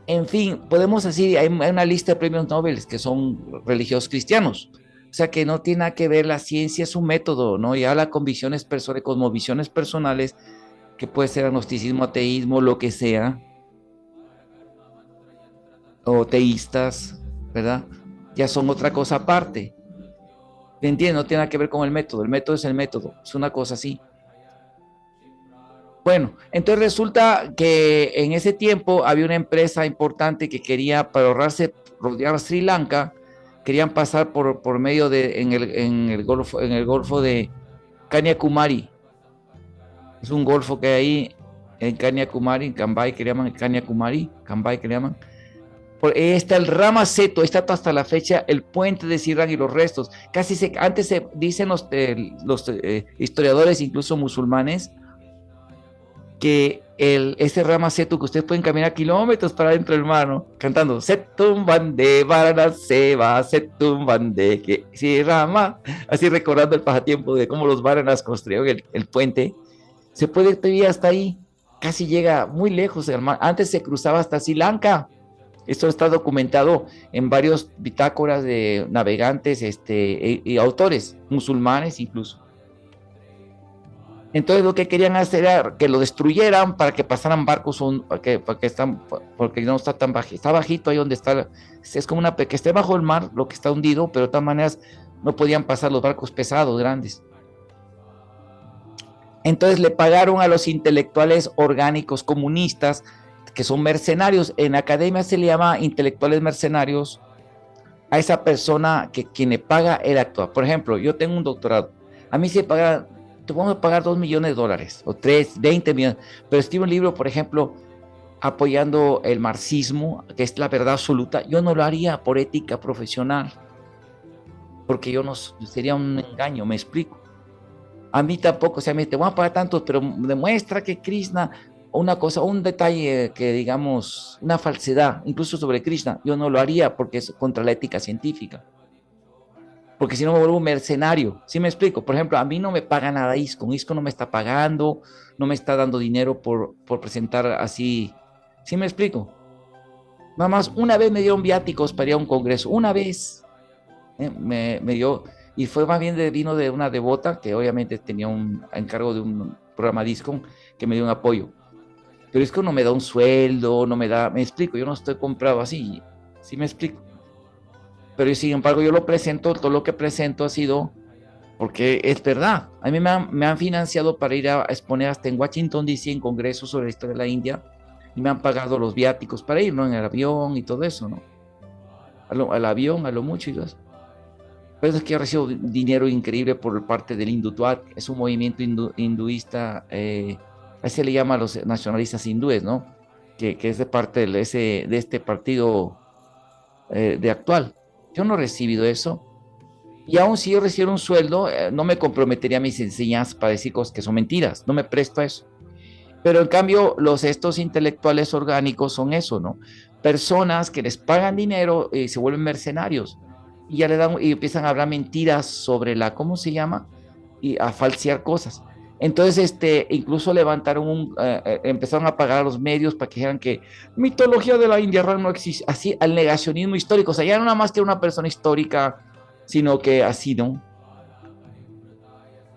Speaker 1: En fin, podemos decir, hay una lista de premios Nobel que son religiosos cristianos. O sea que no tiene nada que ver, la ciencia es un método, ¿no? Ya la convicciones personales, cosmovisiones personales, que puede ser agnosticismo, ateísmo, lo que sea, o teístas, ¿verdad? Ya son otra cosa aparte. ¿Me entiendes? No tiene nada que ver con el método es el método, es una cosa así. Bueno, entonces resulta que en ese tiempo había una empresa importante que quería, para ahorrarse rodear a Sri Lanka, querían pasar por medio de, en el golfo de Kanyakumari. Es un golfo que hay ahí en Kanyakumari, en Cambai, que le llaman Kanyakumari, Cambai, que le llaman. Está el Rama Seto, está hasta la fecha el puente de Sri Lanka y los restos. Antes se dicen los historiadores, incluso musulmanes, que ese Rama Setu que ustedes pueden caminar kilómetros para adentro, hermano, cantando Setum Bande, Varanaseva, Setum Bande, que sí, Rama, así recordando el pasatiempo de cómo los Varanas construyeron el puente, se puede ir hasta ahí, casi llega muy lejos, hermano. Antes se cruzaba hasta Sri Lanka. Esto está documentado en varios bitácoras de navegantes y autores, musulmanes incluso. Entonces lo que querían hacer era que lo destruyeran para que pasaran barcos, porque no está tan bajito, está bajito ahí donde está, es como que esté bajo el mar, lo que está hundido, pero de todas maneras no podían pasar los barcos pesados, grandes. Entonces le pagaron a los intelectuales orgánicos comunistas, que son mercenarios, en academia se le llama intelectuales mercenarios, a esa persona quien le paga el actúa. Por ejemplo, yo tengo un doctorado, a mí se paga, te vamos a pagar $2 millones, o 3, 20 millones, pero escribo un libro, por ejemplo, apoyando el marxismo, que es la verdad absoluta. Yo no lo haría por ética profesional, porque sería un engaño, me explico. A mí tampoco, o sea, te voy a pagar tanto, pero demuestra que Krishna, una cosa, un detalle que digamos, una falsedad, incluso sobre Krishna, yo no lo haría porque es contra la ética científica. Porque si no me vuelvo un mercenario, ¿sí me explico? Por ejemplo, a mí no me paga nada ISCO no me está pagando, no me está dando dinero por presentar así, ¿sí me explico? Nada más una vez me dieron viáticos para ir a un congreso, una vez me dio, y fue más bien vino de una devota que obviamente tenía un encargo de un programa DISCON que me dio un apoyo. Pero es que no me da un sueldo, no me da, me explico, yo no estoy comprado así, ¿sí me explico? Pero sin embargo yo lo presento, todo lo que presento ha sido, porque es verdad, a mí me han financiado para ir a exponer hasta en Washington DC en congresos sobre la historia de la India, y me han pagado los viáticos para ir, ¿no? En el avión y todo eso, ¿no? Al avión, a lo mucho y todo eso. Pero es que ha recibido dinero increíble por parte del Hindutvat, es un movimiento hinduista, así se le llama a los nacionalistas hindúes, ¿no? Que es de parte de este partido de actual. Yo no he recibido eso. Y aún si yo recibiera un sueldo, no me comprometería a mis enseñanzas para decir cosas que son mentiras, no me presto a eso. Pero en cambio, estos intelectuales orgánicos son eso, ¿no? Personas que les pagan dinero y se vuelven mercenarios y ya le dan y empiezan a hablar mentiras sobre ¿cómo se llama? Y a falsear cosas. Entonces, incluso levantaron empezaron a pagar a los medios para que dijeran que mitología de la India real no existe, así al negacionismo histórico, o sea, ya no nada más que una persona histórica, sino que así, ¿no?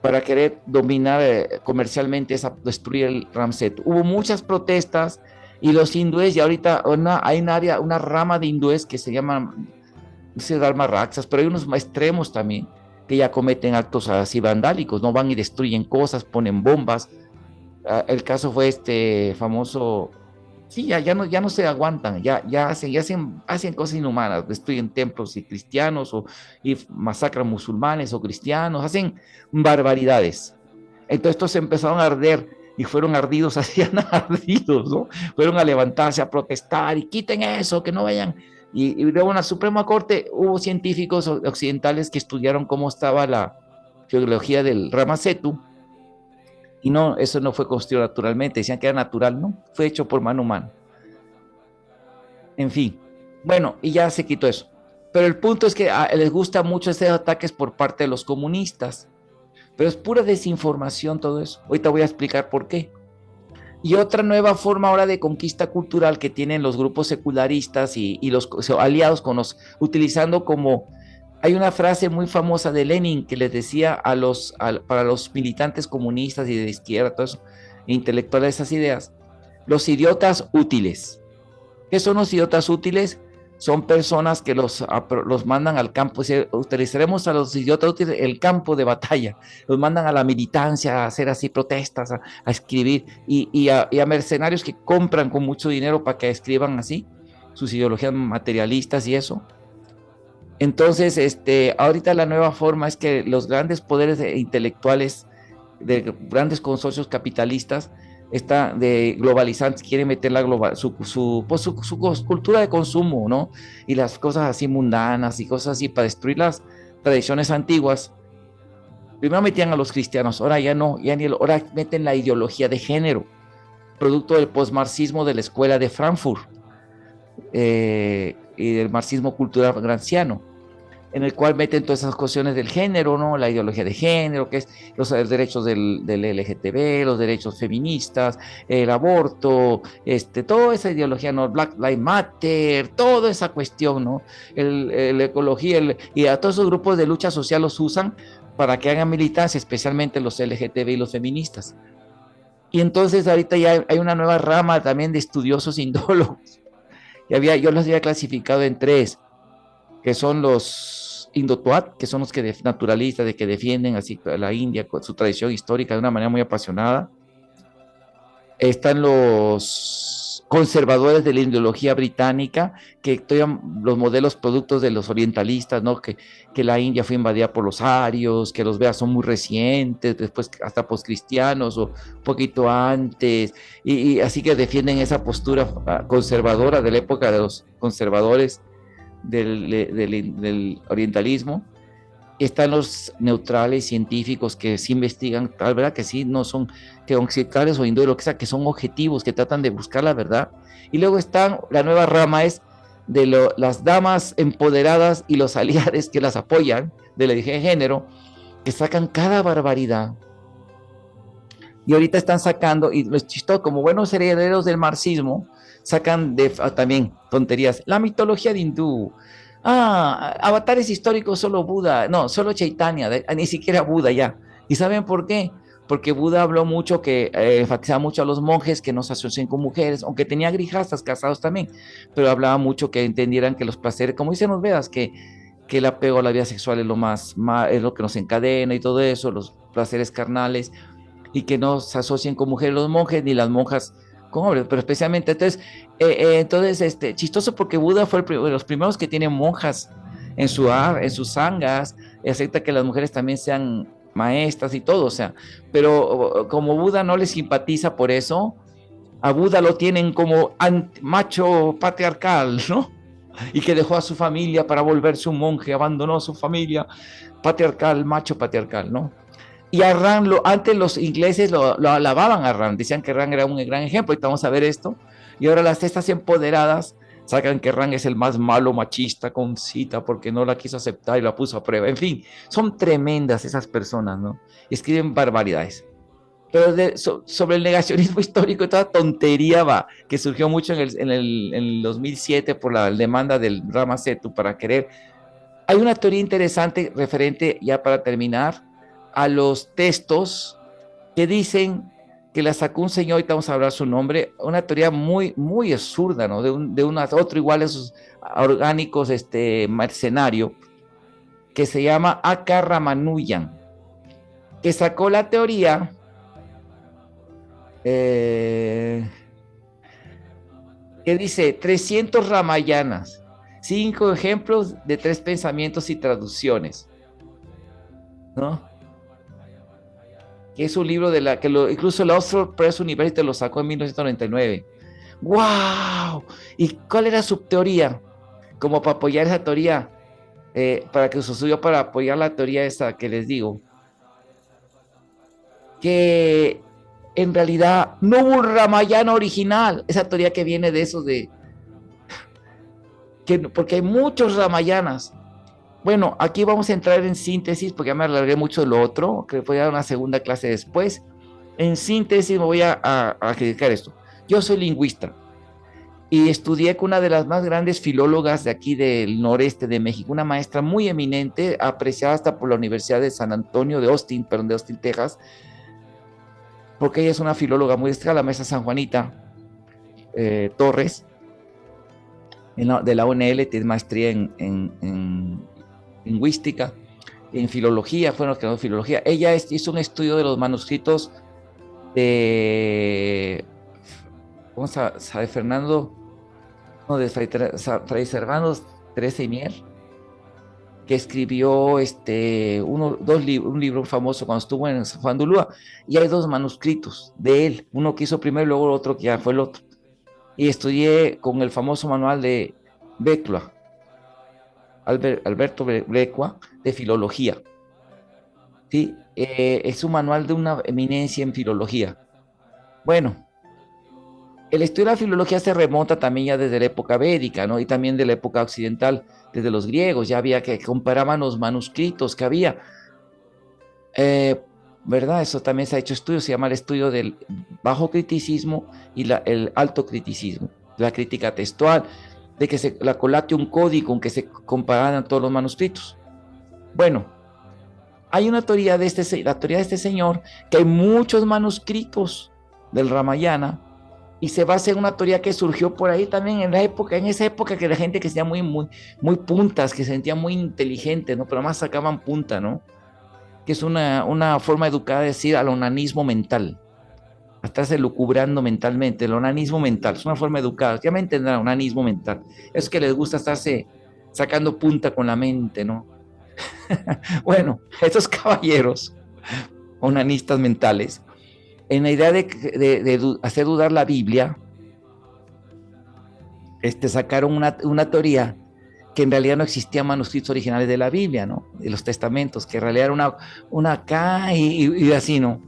Speaker 1: Para querer dominar comercialmente, destruir el Ramset. Hubo muchas protestas y los hindúes, y ahorita hay una rama de hindúes que se llaman, no sé, Dharma Raksas, pero hay unos extremos también que ya cometen actos así vandálicos, no van y destruyen cosas, ponen bombas. El caso fue este famoso, sí, ya no se aguantan, hacen cosas inhumanas, destruyen templos y cristianos y masacran musulmanes o cristianos, hacen barbaridades. Entonces estos empezaron a arder y fueron ardidos, hacían ardidos, ¿no? Fueron a levantarse, a protestar y quiten eso, que no vayan. Y luego en la Suprema Corte hubo científicos occidentales que estudiaron cómo estaba la geología del Ramasetu y no, eso no fue construido naturalmente, decían que era natural, ¿no? Fue hecho por mano humana. En fin, bueno, y ya se quitó eso. Pero el punto es que les gusta mucho estos ataques por parte de los comunistas, pero es pura desinformación todo eso. Ahorita voy a explicar por qué. Y otra nueva forma ahora de conquista cultural que tienen los grupos secularistas y los aliados con utilizando como, hay una frase muy famosa de Lenin que les decía para los militantes comunistas y de izquierda, todo eso, intelectuales de esas ideas, los idiotas útiles. ¿Qué son los idiotas útiles? Son personas que los mandan al campo, utilizaremos a los idiotas útiles el campo de batalla, los mandan a la militancia a hacer así protestas, a escribir, y a mercenarios que compran con mucho dinero para que escriban así sus ideologías materialistas y eso. Entonces, ahorita la nueva forma es que los grandes poderes intelectuales de grandes consorcios capitalistas de globalizantes quieren meter su cultura de consumo, ¿no? Y las cosas así mundanas y cosas así para destruir las tradiciones antiguas. Primero metían a los cristianos, ahora ya no, ahora meten la ideología de género, producto del posmarxismo de la escuela de Frankfurt y del marxismo cultural granciano, en el cual meten todas esas cuestiones del género, ¿no? La ideología de género, que es los derechos del LGTB, los derechos feministas, el aborto, toda esa ideología, ¿no? Black Lives Matter, toda esa cuestión, ¿no? La ecología, y a todos esos grupos de lucha social los usan para que hagan militancia, especialmente los LGTB y los feministas. Y entonces ahorita ya hay una nueva rama también de estudiosos indólogos. Yo los había clasificado en tres, que son los Indotuat, que son los naturalistas, de que defienden así la India con su tradición histórica de una manera muy apasionada. Están los conservadores de la ideología británica, que los modelos productos de los orientalistas, ¿no? Que la India fue invadida por los arios, que los veas son muy recientes, después hasta poscristianos o un poquito antes, y así que defienden esa postura conservadora de la época de los conservadores del orientalismo. Están los neutrales científicos que sí investigan, tal verdad que sí, no son que occidentales o hindúes, lo que sea, que son objetivos, que tratan de buscar la verdad. Y luego están, la nueva rama es de las damas empoderadas y los aliados que las apoyan, de la ideología de género, que sacan cada barbaridad. Y ahorita están sacando, y los chistosos, como buenos herederos del marxismo, sacan también tonterías. La mitología de hindú. Avatares históricos solo Buda, no, solo Chaitanya, ni siquiera Buda ya. ¿Y saben por qué? Porque Buda habló mucho, que enfatizaba mucho a los monjes que no se asocien con mujeres, aunque tenía grijastas casados también, pero hablaba mucho que entendieran que los placeres, como dicen los Vedas, que el apego a la vida sexual es es lo que nos encadena y todo eso, los placeres carnales, y que no se asocien con mujeres los monjes ni las monjas con hombres, pero especialmente entonces chistoso porque Buda fue de los primeros que tienen monjas en sus sangas, y acepta que las mujeres también sean maestras y todo, o sea, pero como Buda no les simpatiza por eso, a Buda lo tienen como macho patriarcal, ¿no? y que dejó a su familia para volverse un monje, abandonó su familia patriarcal, macho patriarcal, ¿no? Y a Rand, antes los ingleses lo alababan a Rand, decían que Rand era un gran ejemplo, y vamos a ver esto, y ahora las estas empoderadas sacan que Rand es el más malo machista con Cita porque no la quiso aceptar y la puso a prueba. En fin, son tremendas esas personas, ¿no? Y escriben barbaridades. Pero sobre el negacionismo histórico y toda tontería va, que surgió mucho en el 2007 por la demanda del Rama Setu para querer. Hay una teoría interesante referente, ya para terminar, a los textos que dicen que la sacó un señor, ahorita vamos a hablar su nombre, una teoría muy, muy absurda, ¿no? Otro igual a esos orgánicos, mercenario, que se llama Aka Ramanujan, que sacó la teoría que dice 300 Ramayanas, 5 ejemplos de 3 pensamientos y traducciones, ¿no? Que es un libro incluso la Oxford Press University lo sacó en 1999. ¡Wow! ¿Y cuál era su teoría? Como para apoyar esa teoría, para que se subió para apoyar la teoría esa que les digo, que en realidad no hubo un Ramayana original, esa teoría que viene de eso porque hay muchos Ramayanas. Bueno, aquí vamos a entrar en síntesis, porque ya me alargué mucho de lo otro, que voy a dar una segunda clase después. En síntesis me voy a dedicar esto. Yo soy lingüista y estudié con una de las más grandes filólogas de aquí del noreste de México, una maestra muy eminente, apreciada hasta por la Universidad de San Antonio, de Austin, Texas, porque ella es una filóloga muy destacada, la maestra San Juanita Torres, de la UNL, tiene maestría en lingüística, en filología, fueron los que no filología. Ella hizo un estudio de los manuscritos de Fernando, no, de Fray Servando Teresa y Mier, que escribió un libro famoso cuando estuvo en San Juan de Ulúa, y hay 2 manuscritos de él, uno que hizo primero y luego el otro que ya fue el otro. Y estudié con el famoso manual de Becla, Alberto Becua, de filología. ¿Sí? Es un manual de una eminencia en filología. Bueno, el estudio de la filología se remonta también ya desde la época védica, ¿no? Y también de la época occidental, desde los griegos, ya había que comparaban los manuscritos que había. ¿Verdad? Eso también se ha hecho estudio, se llama el estudio del bajo criticismo y el alto criticismo, la crítica textual, de que la colatium código con que se comparaban todos los manuscritos. Bueno, hay una teoría la teoría de este señor, que hay muchos manuscritos del Ramayana, y se basa en una teoría que surgió por ahí también en esa época que la gente que se sentía muy, muy, muy puntas, que se sentía muy inteligente, ¿no? Pero más sacaban punta, ¿no? Que es una forma educada de decir al onanismo mental, a estarse lucubrando mentalmente, el onanismo mental, es una forma educada, ya me entenderán, onanismo mental, es que les gusta estarse sacando punta con la mente, ¿no? Bueno, estos caballeros onanistas mentales, en la idea de hacer dudar la Biblia, sacaron una teoría que en realidad no existían manuscritos originales de la Biblia, ¿no? De los testamentos, que en realidad era una acá y así, ¿no?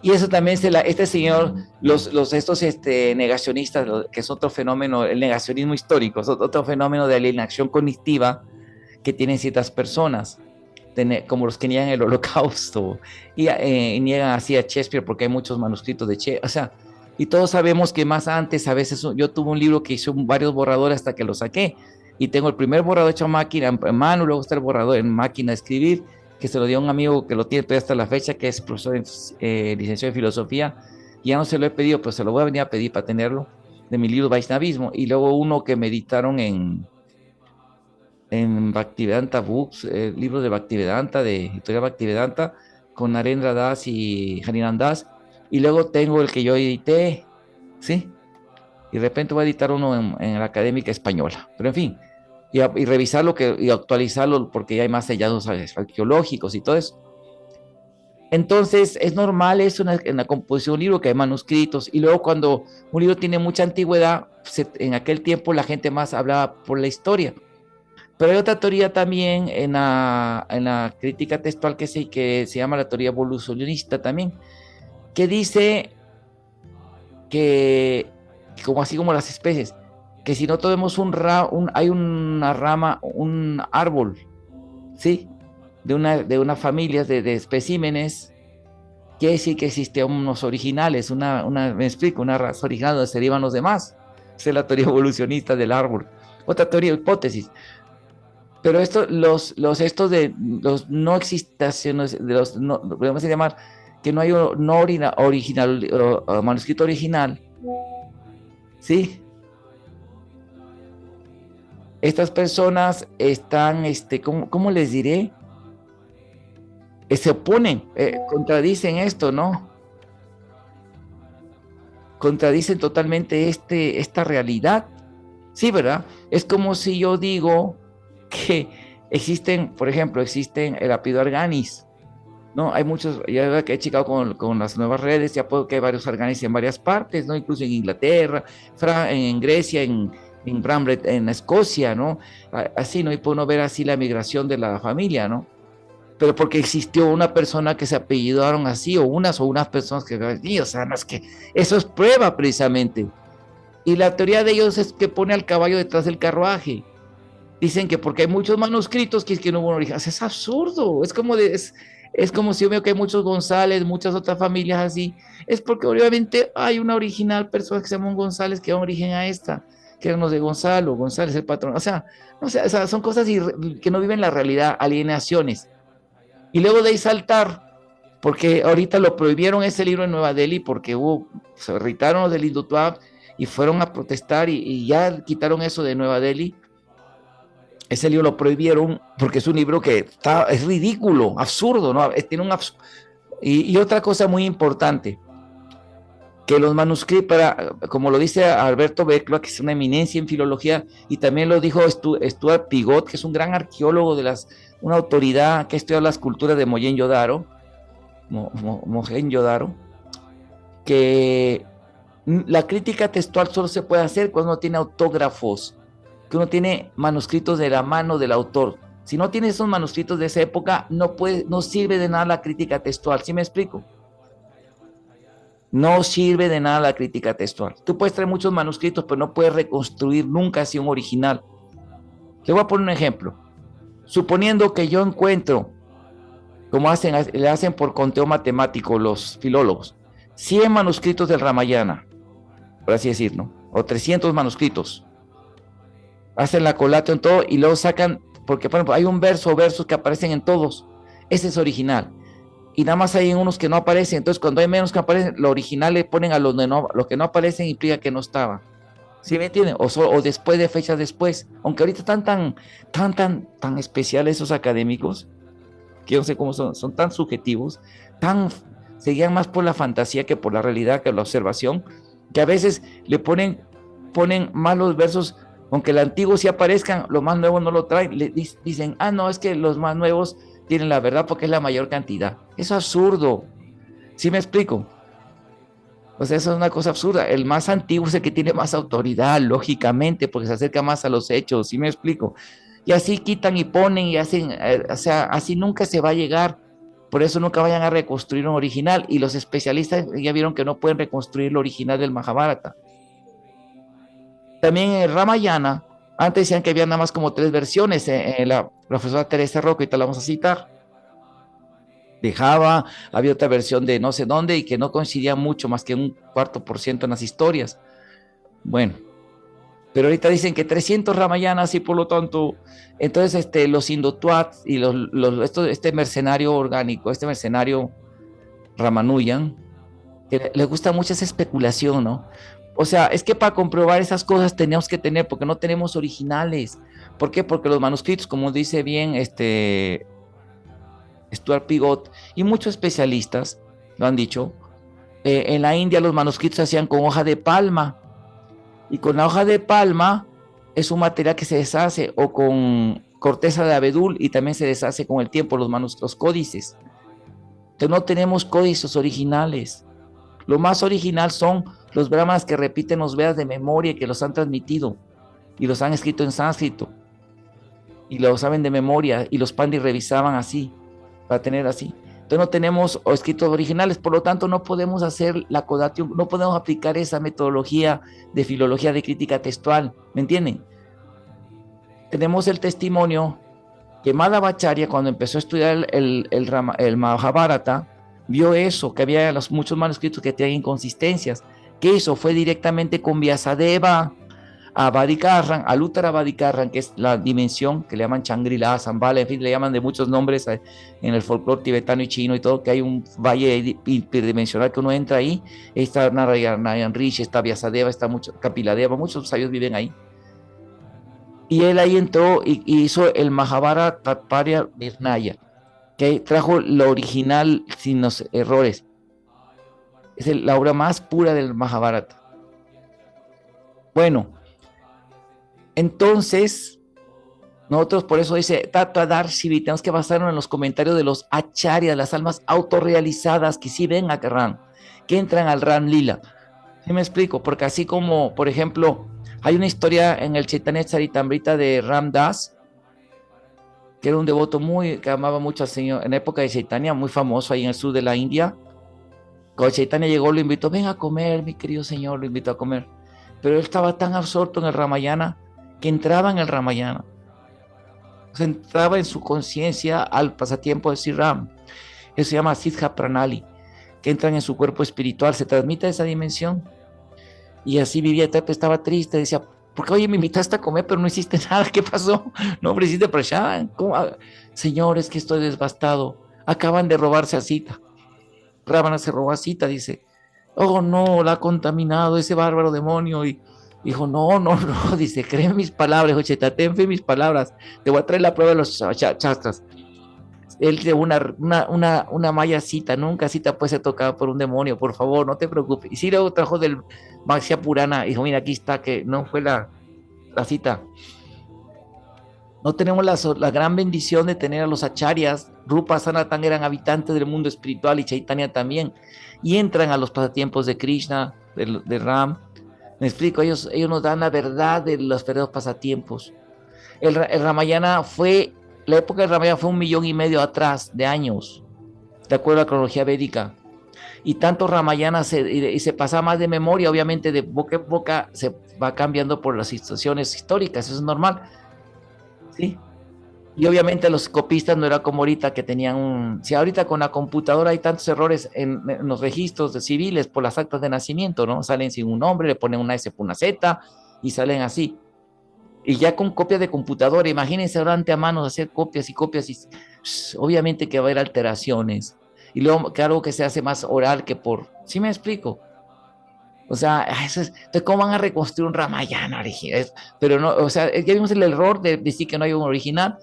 Speaker 1: Y eso también este señor, estos negacionistas, que es otro fenómeno, el negacionismo histórico, es otro fenómeno de alienación cognitiva que tienen ciertas personas, como los que niegan el holocausto y niegan así a Shakespeare porque hay muchos manuscritos de Shakespeare, o sea, y todos sabemos que más antes, a veces yo tuve un libro que hizo varios borradores hasta que lo saqué, y tengo el primer borrador hecho a máquina, en mano, luego está el borrador en máquina de escribir, que se lo dio a un amigo que lo tiene todavía hasta la fecha, que es profesor licenciado en filosofía, y ya no se lo he pedido, pero se lo voy a venir a pedir para tenerlo, de mi libro Vaishnavismo, y luego uno que me editaron en Bhaktivedanta Books, libros de Bhaktivedanta, de Editorial Bhaktivedanta, con Narendra Das y Harinan Das, y luego tengo el que yo edité, ¿sí? Y de repente voy a editar uno en la Académica Española, pero en fin, y revisarlo y actualizarlo porque ya hay más hallazgos arqueológicos y todo eso. Entonces, es normal eso en la composición de un libro, que hay manuscritos, y luego cuando un libro tiene mucha antigüedad, en aquel tiempo la gente más hablaba por la historia. Pero hay otra teoría también en la crítica textual que se llama la teoría evolucionista también, que dice que, como así como las especies, que si no tenemos hay una rama, un árbol, ¿sí? De una familia de especímenes, quiere decir que existen unos originales, me explico, una raza original donde se derivan los demás. Esa es la teoría evolucionista del árbol. Otra teoría, hipótesis. Pero estos de los no existaciones, de los no, podemos llamar que no hay no original, o manuscrito original, ¿sí? Estas personas están, ¿cómo les diré? Se oponen, contradicen esto, ¿no? Contradicen totalmente esta realidad. Sí, ¿verdad? Es como si yo digo que existen, por ejemplo, existen el apellido Arganis, ¿no? Hay muchos, ya que he checado con las nuevas redes, ya puedo que hay varios Arganis en varias partes, ¿no? Incluso en Inglaterra, en Grecia, en Escocia, ¿no? Así, ¿no? Y puede uno ver así la migración de la familia, ¿no? Pero porque existió una persona que se apellidaron así, o unas personas que, o sea, no es que, eso es prueba precisamente. Y la teoría de ellos es que pone al caballo detrás del carruaje. Dicen que porque hay muchos manuscritos que es que no hubo un origen. Es absurdo. Es como si yo veo que hay muchos González, muchas otras familias así. Es porque obviamente hay una original persona que se llama un González que da origen a esta, que eran los de Gonzalo, González el patrón. O sea, no sé, o sea, son cosas que no viven la realidad, alienaciones. Y luego de ahí saltar, porque ahorita lo prohibieron ese libro en Nueva Delhi porque se irritaron los del Hindutva y fueron a protestar y ya quitaron eso de Nueva Delhi. Ese libro lo prohibieron porque es un libro que es ridículo, absurdo, ¿no? Tiene y otra cosa muy importante, que los manuscritos, como lo dice Alberto Beclo, que es una eminencia en filología, y también lo dijo Stuart Pigot, que es un gran arqueólogo una autoridad que ha estudiado las culturas de Mohenjo-Daro, que la crítica textual solo se puede hacer cuando uno tiene autógrafos, que uno tiene manuscritos de la mano del autor. Si no tiene esos manuscritos de esa época, no sirve de nada la crítica textual. ¿Sí me explico? No sirve de nada la crítica textual. Tú puedes traer muchos manuscritos, pero no puedes reconstruir nunca así un original. Le voy a poner un ejemplo. Suponiendo que yo encuentro, como le hacen por conteo matemático los filólogos, 100 manuscritos del Ramayana, por así decirlo, o 300 manuscritos. Hacen la colata en todo y luego sacan, porque por ejemplo hay un verso o versos que aparecen en todos. Ese es original. Y nada más hay unos que no aparecen. Entonces, cuando hay menos que aparecen, lo original le ponen a los que no aparecen, implica que no estaba. ¿Sí me entienden? O después de fechas después. Aunque ahorita están tan especiales esos académicos, que yo no sé cómo son tan subjetivos, se guían más por la fantasía que por la realidad, que la observación, que a veces ponen más los versos, aunque el antiguo sí aparezcan, los más nuevos no lo traen. Dicen, no, es que los más nuevos tienen la verdad porque es la mayor cantidad. Eso es absurdo. ¿Sí me explico? O sea, eso es una cosa absurda. El más antiguo es el que tiene más autoridad, lógicamente, porque se acerca más a los hechos. ¿Sí me explico? Y así quitan y ponen y hacen, o sea, así nunca se va a llegar. Por eso nunca vayan a reconstruir un original. Y los especialistas ya vieron que no pueden reconstruir el original del Mahabharata. También en el Ramayana, antes decían que había nada más como 3 versiones. La profesora Teresa Roca, y te la vamos a citar, de Java, había otra versión de no sé dónde y que no coincidía mucho, más que un 4% en las historias. Bueno, pero ahorita dicen que 300 Ramayanas y por lo tanto, entonces los Indotwats y este mercenario orgánico, este mercenario Ramanujan, le gusta mucho esa especulación, ¿no? O sea, es que para comprobar esas cosas tenemos que tener, porque no tenemos originales. ¿Por qué? Porque los manuscritos, como dice bien Stuart Pigot y muchos especialistas lo han dicho, en la India los manuscritos se hacían con hoja de palma, y con la hoja de palma es un material que se deshace, o con corteza de abedul, y también se deshace con el tiempo los códices. no tenemos códices originales. Lo más original son los brahmanas que repiten los Vedas de memoria, que los han transmitido y los han escrito en sánscrito y lo saben de memoria, y los pandis revisaban así para tener así. Entonces no tenemos escritos originales, por lo tanto no podemos hacer la codatio, no podemos aplicar esa metodología de filología de crítica textual, ¿me entienden? Tenemos el testimonio que Madhvacharya, cuando empezó a estudiar el Mahabharata, vio eso, que había muchos manuscritos que tenían inconsistencias. ¿Qué hizo? Fue directamente con Vyasadeva a Badikarran, a Uttara Badikarran, que es la dimensión que le llaman Shangri-La, Zambala, en fin, le llaman de muchos nombres en el folclore tibetano y chino y todo, que hay un valle hiperdimensional que uno entra ahí. Está Narayan Rishi, está Vyasadeva, está Kapiladeva, muchos sabios viven ahí. Y él ahí entró y hizo el Mahabharata Tatparya Nirnaya, que trajo lo original sin los errores. Es la obra más pura del Mahabharata. Bueno, entonces, nosotros por eso dice, Tattvadarshini, tenemos que basarnos en los comentarios de los acharyas, las almas autorrealizadas que sí ven a Ram, que entran al Ram Lila. ¿Sí me explico? Porque así como, por ejemplo, hay una historia en el Chaitanya Charitamrita de Ram Das, que era un devoto que amaba mucho al Señor, en la época de Chaitanya, muy famoso ahí en el sur de la India. Cuando Chaitanya llegó, lo invitó, ven a comer, mi querido Señor, lo invitó a comer. Pero él estaba tan absorto en el Ramayana, que entraba en el Ramayana. O sea, entraba en su conciencia al pasatiempo de Sri Ram. Eso se llama Siddha Pranali, que entran en su cuerpo espiritual, se transmite esa dimensión. Y así vivía, estaba triste, decía, porque oye, me invitaste a comer, pero no hiciste nada, ¿qué pasó? No ofreciste prashad. Señor, es que estoy devastado, acaban de robarse a Sita. Ravana se robó a Sita, dice, oh no, la ha contaminado ese bárbaro demonio. Y dijo, no, dice, créeme mis palabras, Jocheta, ten fe en mis palabras, te voy a traer la prueba de los chastras. Él dice una maya Sita, nunca Sita puede ser tocada por un demonio, por favor, no te preocupes. Y si luego trajo del Matsya Purana, dijo, mira, aquí está, que no fue la Sita. No tenemos la gran bendición de tener a los acharyas. Rupa, Sanatan eran habitantes del mundo espiritual y Chaitanya también, y entran a los pasatiempos de Krishna, de Ram. Me explico, ellos nos dan la verdad de los verdaderos pasatiempos. El Ramayana la época del Ramayana fue 1,5 millones atrás de años, de acuerdo a la cronología védica. Y tanto Ramayana se pasa más de memoria, obviamente de boca en boca se va cambiando por las situaciones históricas, eso es normal, ¿sí? Y obviamente los copistas no era como ahorita que tenían si ahorita con la computadora hay tantos errores en los registros de civiles por las actas de nacimiento, ¿no? Salen sin un nombre, le ponen una S por una Z y salen así. Y ya con copias de computadora, imagínense ahora ante a manos hacer copias y obviamente que va a haber alteraciones. Y luego, claro que se hace más oral que por... ¿Sí me explico? O sea, entonces, ¿cómo van a reconstruir un Ramayana original? Pero no, o sea, ya vimos el error de decir que no hay un original.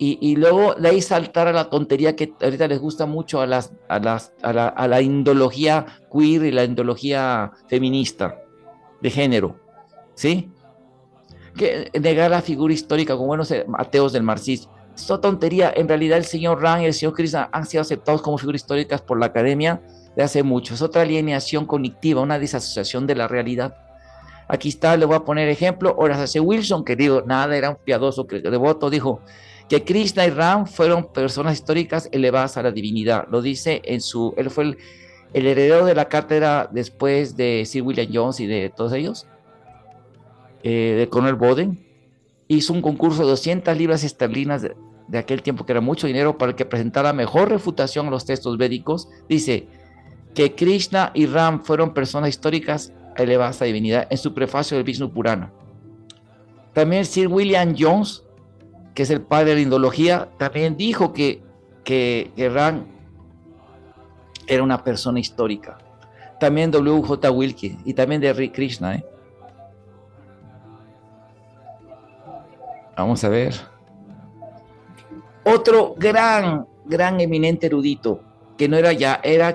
Speaker 1: Y luego de ahí saltar a la tontería que ahorita les gusta mucho a la indología queer y la indología feminista de género, ¿sí? Que negar la figura histórica como buenos ateos del marxismo. Es una tontería. En realidad el señor Ram y el señor Krishna han sido aceptados como figuras históricas por la academia de hace mucho. Es otra alienación cognitiva, una disasociación de la realidad. Aquí está, le voy a poner ejemplo. Horace Wilson, que digo, nada, era un piadoso devoto, dijo que Krishna y Ram fueron personas históricas elevadas a la divinidad. Lo dice él fue el heredero de la cátedra después de Sir William Jones y de todos ellos, de Conor Boden. Hizo un concurso de 200 libras esterlinas de aquel tiempo, que era mucho dinero, para el que presentara mejor refutación a los textos védicos. Dice que Krishna y Ram fueron personas históricas elevadas a la divinidad en su prefacio del Vishnu Purana. También Sir William Jones, que es el padre de la indología, también dijo que Ram era una persona histórica. También W.J. Wilkie y también de Krishna. Vamos a ver. Otro gran eminente erudito, que no era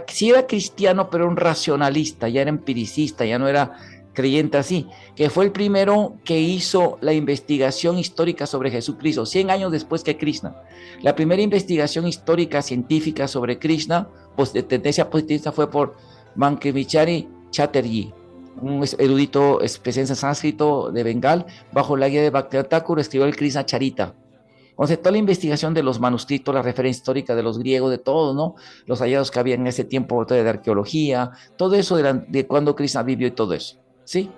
Speaker 1: sí era cristiano, pero era un racionalista, ya era empiricista, ya no era creyente así, que fue el primero que hizo la investigación histórica sobre Jesucristo, 100 años después que Krishna. La primera investigación histórica científica sobre Krishna, pues, de tendencia positivista, fue por Bankivichari Chatterjee, un erudito especialista en sánscrito de Bengal, bajo la guía de Bhaktivinoda Thakur, escribió el Krishna Charita. Entonces, toda la investigación de los manuscritos, la referencia histórica de los griegos, de todo, ¿no? Los hallazgos que había en ese tiempo de arqueología, todo eso de cuando Krishna vivió y todo eso, ¿sí?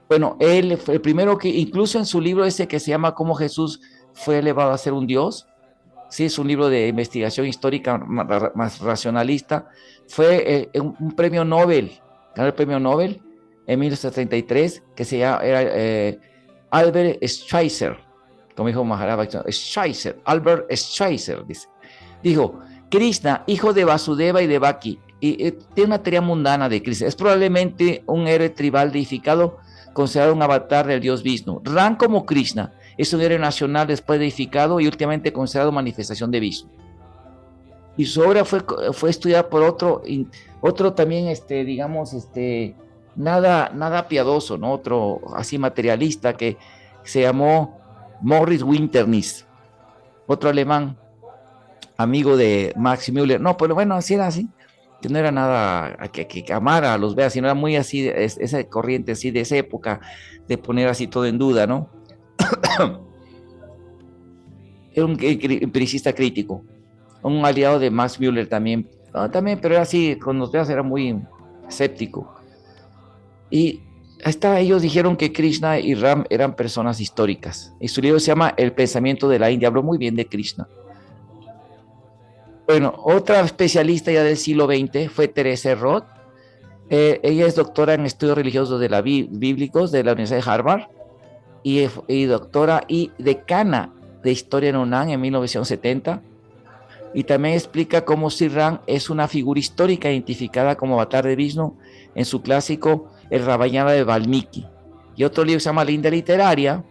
Speaker 1: Bueno, él fue el primero que, incluso en su libro ese que se llama Cómo Jesús fue elevado a ser un Dios, sí, es un libro de investigación histórica más racionalista, fue un premio Nobel, ganó el premio Nobel en 1933, que se llama, era Albert Schweitzer, como dijo Maharaj, Schweitzer, Albert Schweitzer, dice. Dijo, Krishna, hijo de Vasudeva y de Baki, y tiene una teoría mundana de Krishna, es probablemente un héroe tribal deificado, considerado un avatar del dios Vishnu. Ram como Krishna es un héroe nacional después deificado y últimamente considerado manifestación de Vishnu. Y su obra fue estudiada por otro también, digamos, nada piadoso, ¿no? Otro así materialista que se llamó Morris Winternis, otro alemán, amigo de Max Müller. No, pero bueno, así era así, que no era nada que amara a los veas, sino era muy así, esa corriente así de esa época, de poner así todo en duda, ¿no? Era un empiricista crítico, un aliado de Max Müller también, también, pero era así, con los veas era muy escéptico. Y ellos dijeron que Krishna y Ram eran personas históricas. Y su libro se llama El pensamiento de la India. Habló muy bien de Krishna. Bueno, otra especialista ya del siglo XX fue Teresa Roth. Ella es doctora en estudios religiosos bíblicos de la Universidad de Harvard y doctora y decana de historia en UNAM en 1970. Y también explica cómo Sri Ram es una figura histórica identificada como avatar de Vishnu en su clásico El Ramayana de Valmiki. Y otro libro se llama La India Literaria.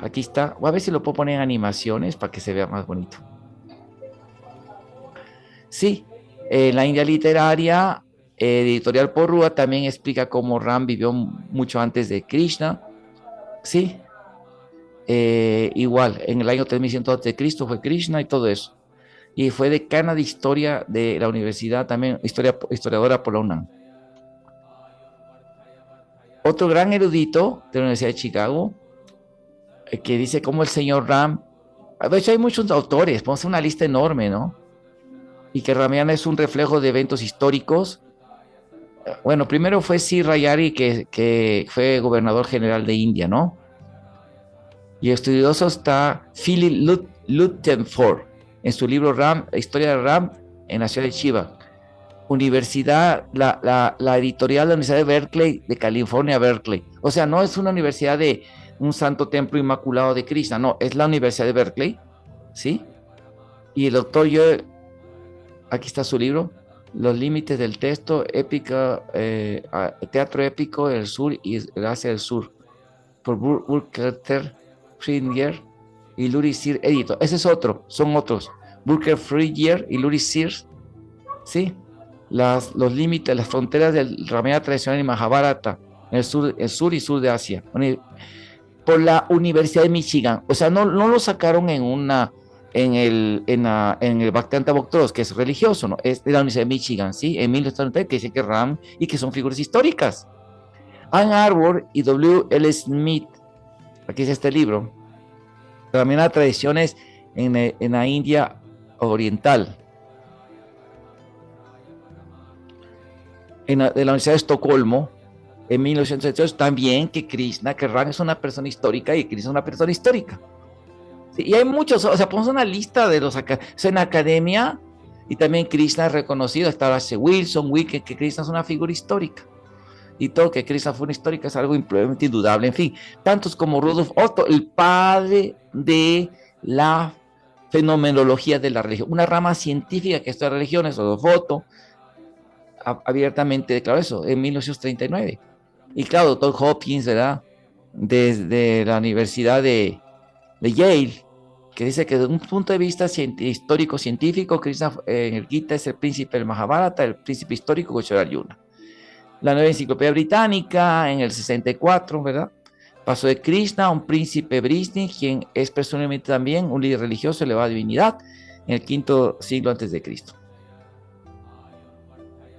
Speaker 1: Aquí está. Voy a ver si lo puedo poner en animaciones para que se vea más bonito. Sí, La India Literaria, editorial Porrúa, también explica cómo Ram vivió mucho antes de Krishna. Sí, igual, en el año 3100 a.C. fue Krishna y todo eso. Y fue decana de historia de la universidad, también historiadora por la UNAM. Otro gran erudito de la Universidad de Chicago, que dice cómo el señor Ram, de hecho hay muchos autores, ponemos una lista enorme, ¿no? Y que Ramayana es un reflejo de eventos históricos. Bueno, primero fue Sir Rayari, que fue gobernador general de India, ¿no? Y estudioso está Philip Lutenford, en su libro Ram, la historia de Ram en la ciudad de Shiva. Universidad, la editorial de la Universidad de Berkeley, de California, Berkeley. O sea, no es una universidad de un santo templo inmaculado de Krishna, no, es la Universidad de Berkeley, ¿sí? Y el doctor Joe, aquí está su libro, Los límites del texto, épica, teatro épico del sur y Asia del Sur, por Burkhardt Friedger y Luri Sir Edito. Ese es otro, son otros. Burkhardt Friedger y Luri Sir, ¿sí? Los límites, las fronteras del Ramayana tradicional y Mahabharata, en el sur y sur de Asia, por la Universidad de Michigan. O sea, no lo sacaron en el Bhaktivedanta Bhaktros, que es religioso, ¿no? Es de la Universidad de Michigan, ¿sí? En 1930, que dice que Ram y que son figuras históricas. Ann Arbor y W. L. Smith, aquí es este libro, también las tradiciones en la India oriental. De la Universidad de Estocolmo, en 1978, también que Krishna, que Ram es una persona histórica y Krishna es una persona histórica. Sí, y hay muchos, o sea, ponemos una lista de los en academia, y también Krishna es reconocido, está H. Wilson, Wick, que Krishna es una figura histórica. Y todo que Krishna fue una histórica es algo indudable. En fin, tantos como Rudolf Otto, el padre de la fenomenología de la religión, una rama científica que estudia religiones, Rudolf Otto, abiertamente declaró eso en 1939. Y claro, doctor Hopkins, ¿verdad? Desde la Universidad de Yale, que dice que desde un punto de vista histórico-científico, Krishna en el Gita es el príncipe del Mahabharata, el príncipe histórico Arjuna. La Nueva Enciclopedia Británica en el 64, ¿verdad? Pasó de Krishna a un príncipe Brisni, quien es presumiblemente también un líder religioso elevado a divinidad en el quinto siglo antes de Cristo.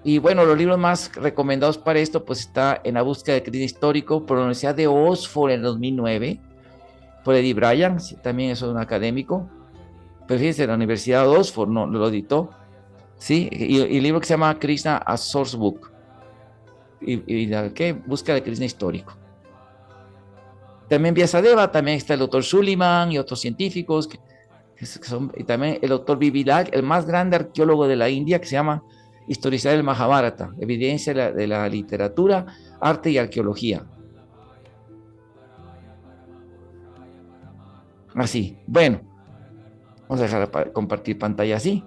Speaker 1: Y bueno, los libros más recomendados para esto, pues está En la búsqueda del Krishna histórico por la Universidad de Oxford en 2009, por Eddie Bryan, también es un académico, pero fíjense, la Universidad de Oxford no lo editó, ¿sí? Y el libro que se llama Krishna a Source Book, y la que busca de Krishna histórico. También Vyasadeva, también está el doctor Suleiman y otros científicos, y también el doctor Bibilag, el más grande arqueólogo de la India, que se llama Historizar el Mahabharata, evidencia de la literatura, arte y arqueología. Así, bueno, vamos a dejar compartir pantalla así.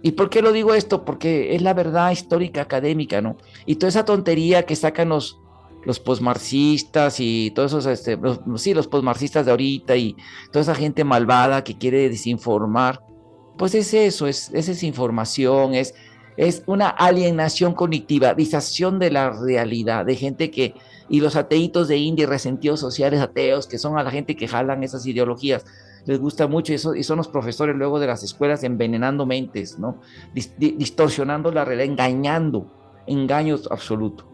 Speaker 1: ¿Y por qué lo digo esto? Porque es la verdad histórica académica, ¿no? Y toda esa tontería que sacan los posmarxistas y todos esos, los posmarxistas de ahorita y toda esa gente malvada que quiere desinformar, pues es eso, es desinformación, es una alienación cognitiva, disación de la realidad, de gente que, y los ateitos de India, resentidos sociales ateos, que son a la gente que jalan esas ideologías, les gusta mucho y son los profesores luego de las escuelas envenenando mentes, ¿no? Distorsionando la realidad, engaños absolutos.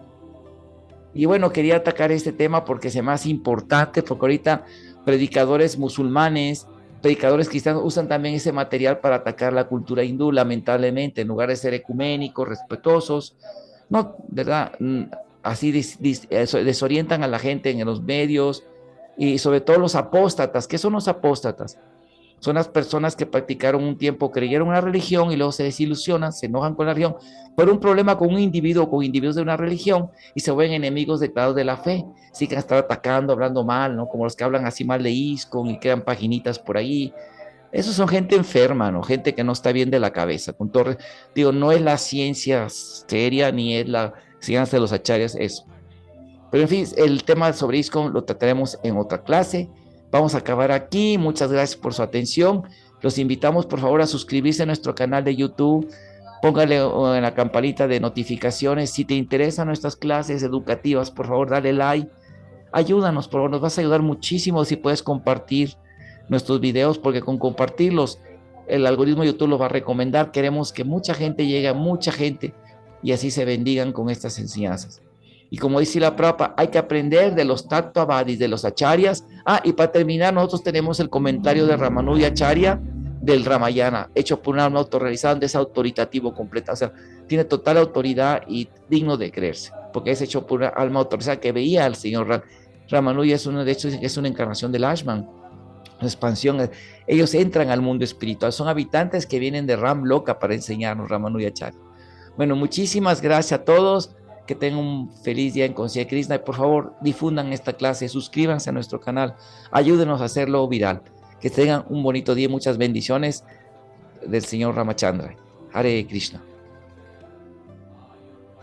Speaker 1: Y bueno, quería atacar este tema porque es más importante, porque ahorita predicadores musulmanes, predicadores cristianos usan también ese material para atacar la cultura hindú, lamentablemente, en lugar de ser ecuménicos, respetuosos, no, ¿verdad? Así desorientan a la gente en los medios y sobre todo los apóstatas. ¿Qué son los apóstatas? Son las personas que practicaron un tiempo, creyeron una religión y luego se desilusionan, se enojan con la religión, por un problema con un individuo, con individuos de una religión y se vuelven enemigos declarados de la fe, siguen estar atacando, hablando mal, ¿no? Como los que hablan así mal de ISKCON y crean paginitas por ahí. Esos son gente enferma, ¿no? Gente que no está bien de la cabeza. Con todo, digo, no es la ciencia seria ni es la ciencia de los acharyas, eso. Pero en fin, el tema sobre ISKCON lo trataremos en otra clase. Vamos a acabar aquí. Muchas gracias por su atención. Los invitamos, por favor, a suscribirse a nuestro canal de YouTube. Póngale en la campanita de notificaciones. Si te interesan nuestras clases educativas, por favor, dale like. Ayúdanos, por favor. Nos vas a ayudar muchísimo si puedes compartir nuestros videos, porque con compartirlos, el algoritmo de YouTube los va a recomendar. Queremos que mucha gente llegue a mucha gente y así se bendigan con estas enseñanzas. Y como dice la Prabhupada, hay que aprender de los Tattvavadis, de los acharyas. Y para terminar, nosotros tenemos el comentario de Ramanuja Acharya del Ramayana, hecho por un alma autorrealizada, donde es autoritativo completa. O sea, tiene total autoridad y digno de creerse, porque es hecho por una alma autorizada que veía al señor Ramanuja. De hecho, es una encarnación del Ashman, una expansión. Ellos entran al mundo espiritual, son habitantes que vienen de Ram Loka para enseñarnos Ramanuja Acharya. Bueno, muchísimas gracias a todos. Que tengan un feliz día en conciencia de Krishna y por favor difundan esta clase, suscríbanse a nuestro canal, ayúdenos a hacerlo viral. Que tengan un bonito día y muchas bendiciones del señor Ramachandra. Hare Krishna.